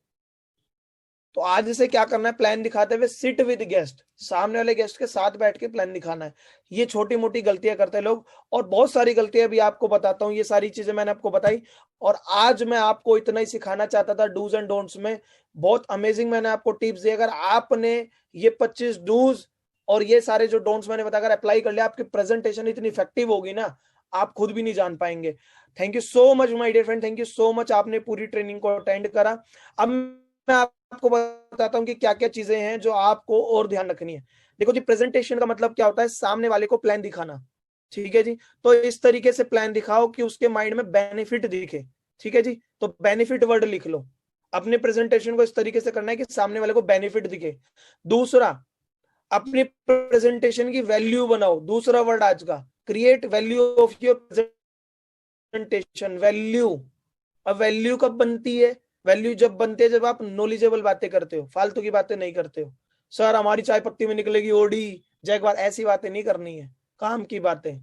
तो आज इसे क्या करना है, प्लान दिखाते हुए सिट विद गेस्ट, सामने वाले गेस्ट के साथ बैठ के प्लान दिखाना है। ये छोटी मोटी गलतियां करते हैं लोग, और बहुत सारी गलतियां भी आपको बताता हूँ। ये सारी चीजें मैंने आपको बताई, और आज मैं आपको इतना ही सिखाना चाहता था डूज एंड डोंट्स में। बहुत अमेजिंग मैंने आपको टिप्स दिए। अगर आपने ये 25 डूज और ये सारे जो डोंट्स मैंने बताया अगर अप्लाई कर लिया, आपकी प्रेजेंटेशन इतनी इफेक्टिव होगी ना, आप खुद भी नहीं जान पाएंगे। Thank you so much my dear friend, thank you so much, आपने पूरी ट्रेनिंग को अटेंड करा। अब मैं आपको बताता हूं कि क्या क्या चीजें हैं जो आपको और ध्यान रखनी है। देखो जी, प्रेजेंटेशन का मतलब क्या होता है, सामने वाले को प्लान दिखाना। ठीक है जी, तो इस तरीके से प्लान दिखाओ कि उसके माइंड में बेनिफिट दिखे। ठीक है जी, तो बेनिफिट वर्ड लिख लो। अपने प्रेजेंटेशन को इस तरीके से करना है कि सामने वाले को बेनिफिट दिखे। दूसरा, अपनी प्रेजेंटेशन की वैल्यू बनाओ। दूसरा वर्ड आज का, create value of your presentation. Value, अब वैल्यू कब बनती है, वैल्यू जब बनती है जब आप नॉलेजेबल बातें करते हो, फालतू की बातें नहीं करते हो। सर हमारी चाय पत्ती में निकलेगी ओडी जैकवार, ऐसी बातें नहीं करनी है, काम की बातें।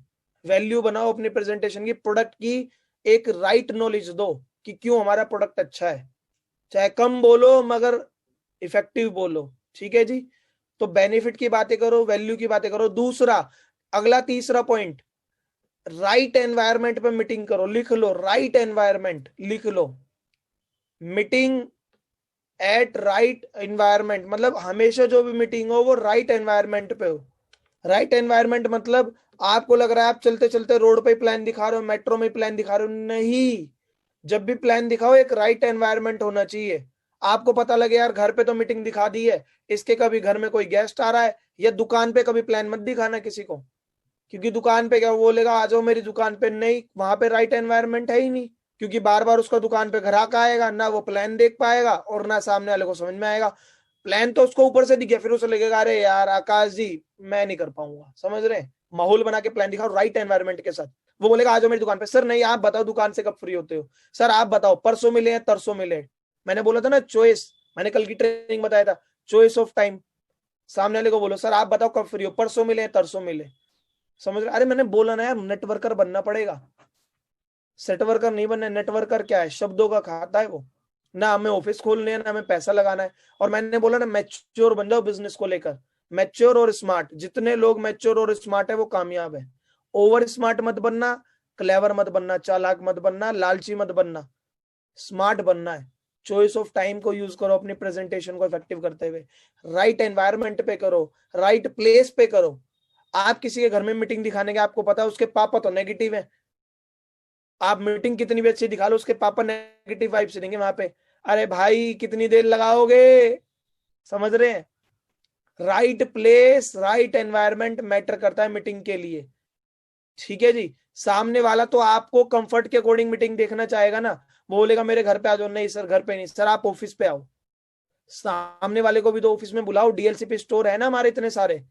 वैल्यू बनाओ अपनी प्रेजेंटेशन की, प्रोडक्ट की एक राइट नॉलेज दो कि क्यों हमारा प्रोडक्ट अच्छा है। चाहे कम बोलो मगर इफेक्टिव बोलो। ठीक है जी, तो बेनिफिट की बातें करो, वैल्यू की बातें करो। दूसरा, अगला तीसरा पॉइंट, राइट एनवायरमेंट पे मीटिंग करो। लिख लो, राइट एनवायरमेंट लिख लो। मीटिंग एट राइट एनवायरमेंट, मतलब हमेशा जो भी मीटिंग हो वो राइट एनवायरमेंट पे हो। राइट एनवायरमेंट मतलब आपको लग रहा है आप चलते चलते रोड पे प्लान दिखा रहे हो, मेट्रो में प्लान दिखा रहे हो, नहीं। जब भी प्लान दिखाओ एक राइट एनवायरमेंट होना चाहिए। आपको पता लगे यार घर पे तो मीटिंग दिखा दी है, इसके कभी घर में कोई गेस्ट आ रहा है, या दुकान पे कभी प्लान मत दिखाना किसी को, क्योंकि दुकान पे क्या बोलेगा आ जाओ मेरी दुकान पे, नहीं, वहां पे राइट एनवायरनमेंट है ही नहीं। क्योंकि बार बार उसका दुकान पे ग्राहक आएगा, ना वो प्लान देख पाएगा और ना सामने वाले को समझ में आएगा। प्लान तो उसको ऊपर से दिख गया, फिर उसे लगेगा अरे यार आकाश जी मैं नहीं कर पाऊंगा। समझ रहे हैं? माहौल बना के प्लान दिखाओ राइट एनवायरनमेंट के साथ। वो बोलेगा आ जाओ मेरी दुकान पे। सर नहीं, आप बताओ दुकान से कब फ्री होते हो। सर आप बताओ परसों मिले हैं तरसों मिले। मैंने बोला था ना चॉइस, मैंने कल की ट्रेनिंग बताया था, चॉइस ऑफ टाइम। सामने वाले को बोलो सर आप बताओ कब फ्री हो, परसों मिले हैं तरसों मिले। समझ रहे? अरे मैंने बोला ना यार, नेटवर्कर बनना पड़ेगा, सेटवर्कर नहीं बनना है। नेटवर्कर क्या है, शब्दों का खाता है वो। ना हमें ऑफिस खोलने है, ना हमें पैसा लगाना है। और मैंने बोला ना मैच्योर बन जाओ बिजनेस को लेकर। मैच्योर और स्मार्ट, जितने लोग मैच्योर और स्मार्ट है वो कामयाब है। ओवर स्मार्ट मत बनना, क्लेवर मत बनना, चालाक मत बनना, लालची मत बनना, स्मार्ट बनना है। चॉइस ऑफ टाइम को यूज करो अपनी प्रेजेंटेशन को इफेक्टिव करते हुए। राइट एनवायरनमेंट पे करो, राइट प्लेस पे करो। आप किसी के घर में मीटिंग दिखाने के, आपको पता है उसके पापा तो नेगेटिव है, आप मीटिंग कितनी भी अच्छी दिखा लो उसके पापा नेगेटिव वाइब से देंगे वहां पे। अरे भाई कितनी देर लगाओगे। समझ रहे हैं? Right place right environment matter करता है मीटिंग के लिए। ठीक है जी, सामने वाला तो आपको कंफर्ट के अकॉर्डिंग मीटिंग देखना चाहेगा ना। वो बोलेगा मेरे घर पे आ जाओ, नहीं सर घर पे नहीं, सर आप ऑफिस पे आओ। सामने वाले को भी तो ऑफिस में बुलाओ, डीएलसी पे स्टोर है ना हमारे इतने सारे।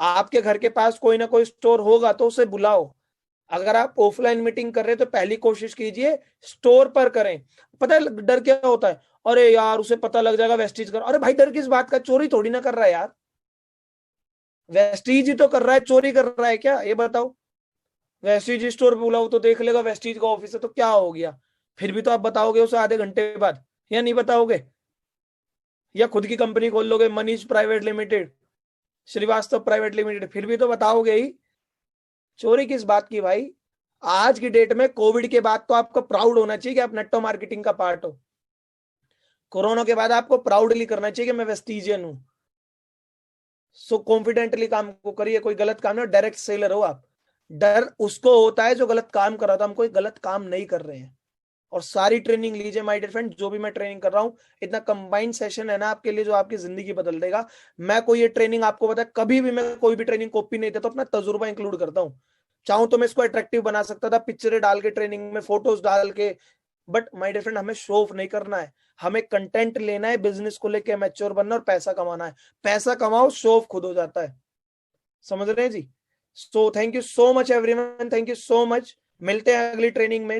आपके घर के पास कोई ना कोई स्टोर होगा तो उसे बुलाओ। अगर आप ऑफलाइन मीटिंग कर रहे हैं तो पहली कोशिश कीजिए स्टोर पर करें। पता है डर क्या होता है, अरे यार उसे पता लग जाएगा वेस्टीज कर। अरे भाई डर किस बात का, चोरी थोड़ी ना कर रहा है यार, वेस्टीज ही तो कर रहा है, चोरी कर रहा है क्या ये बताओ। वेस्टीज स्टोर पे बुलाओ तो देख लेगा वेस्टीज का ऑफिस है तो क्या हो गया। फिर भी तो आप बताओगे उसे आधे घंटे बाद, या नहीं बताओगे? या खुद की कंपनी खोल लोगे, Manish private limited, Shrivastava private limited, फिर भी तो बताओगे ही। चोरी किस बात की भाई। आज की डेट में कोविड के बाद तो आपको प्राउड होना चाहिए कि आप नेटवर्क मार्केटिंग का पार्ट हो। कोरोना के बाद आपको प्राउडली करना चाहिए कि मैं वेस्टिजियन हूं। सो कॉन्फिडेंटली काम को करिए, कोई गलत काम नहीं, डायरेक्ट सेलर हो आप। डर उसको होता है जो गलत काम कर रहा था, हम कोई गलत काम नहीं कर रहे हैं। और सारी ट्रेनिंग लीजिए माय डियर फ्रेंड, जो भी मैं ट्रेनिंग कर रहा हूँ इतना कंबाइंड सेशन है ना आपके लिए जो आपकी जिंदगी बदल देगा। मैं कोई ये ट्रेनिंग आपको पता है कभी भी मैं कोई भी ट्रेनिंग कॉपी नहीं देता, तो अपना तजुर्बा इंक्लूड करता हूँ। चाहूं तो मैं इसको अट्रैक्टिव बना सकता था पिक्चरें डाल के, ट्रेनिंग में फोटोज डाल के, बट माय डियर फ्रेंड हमें शो ऑफ नहीं करना है। हमें कंटेंट लेना है, बिजनेस को लेके मैच्योर बनना और पैसा कमाना है। पैसा कमाओ, शो ऑफ खुद हो जाता है। समझ रहे हैं जी? So thank you so much everyone, thank you so much. मिलते हैं अगली ट्रेनिंग में।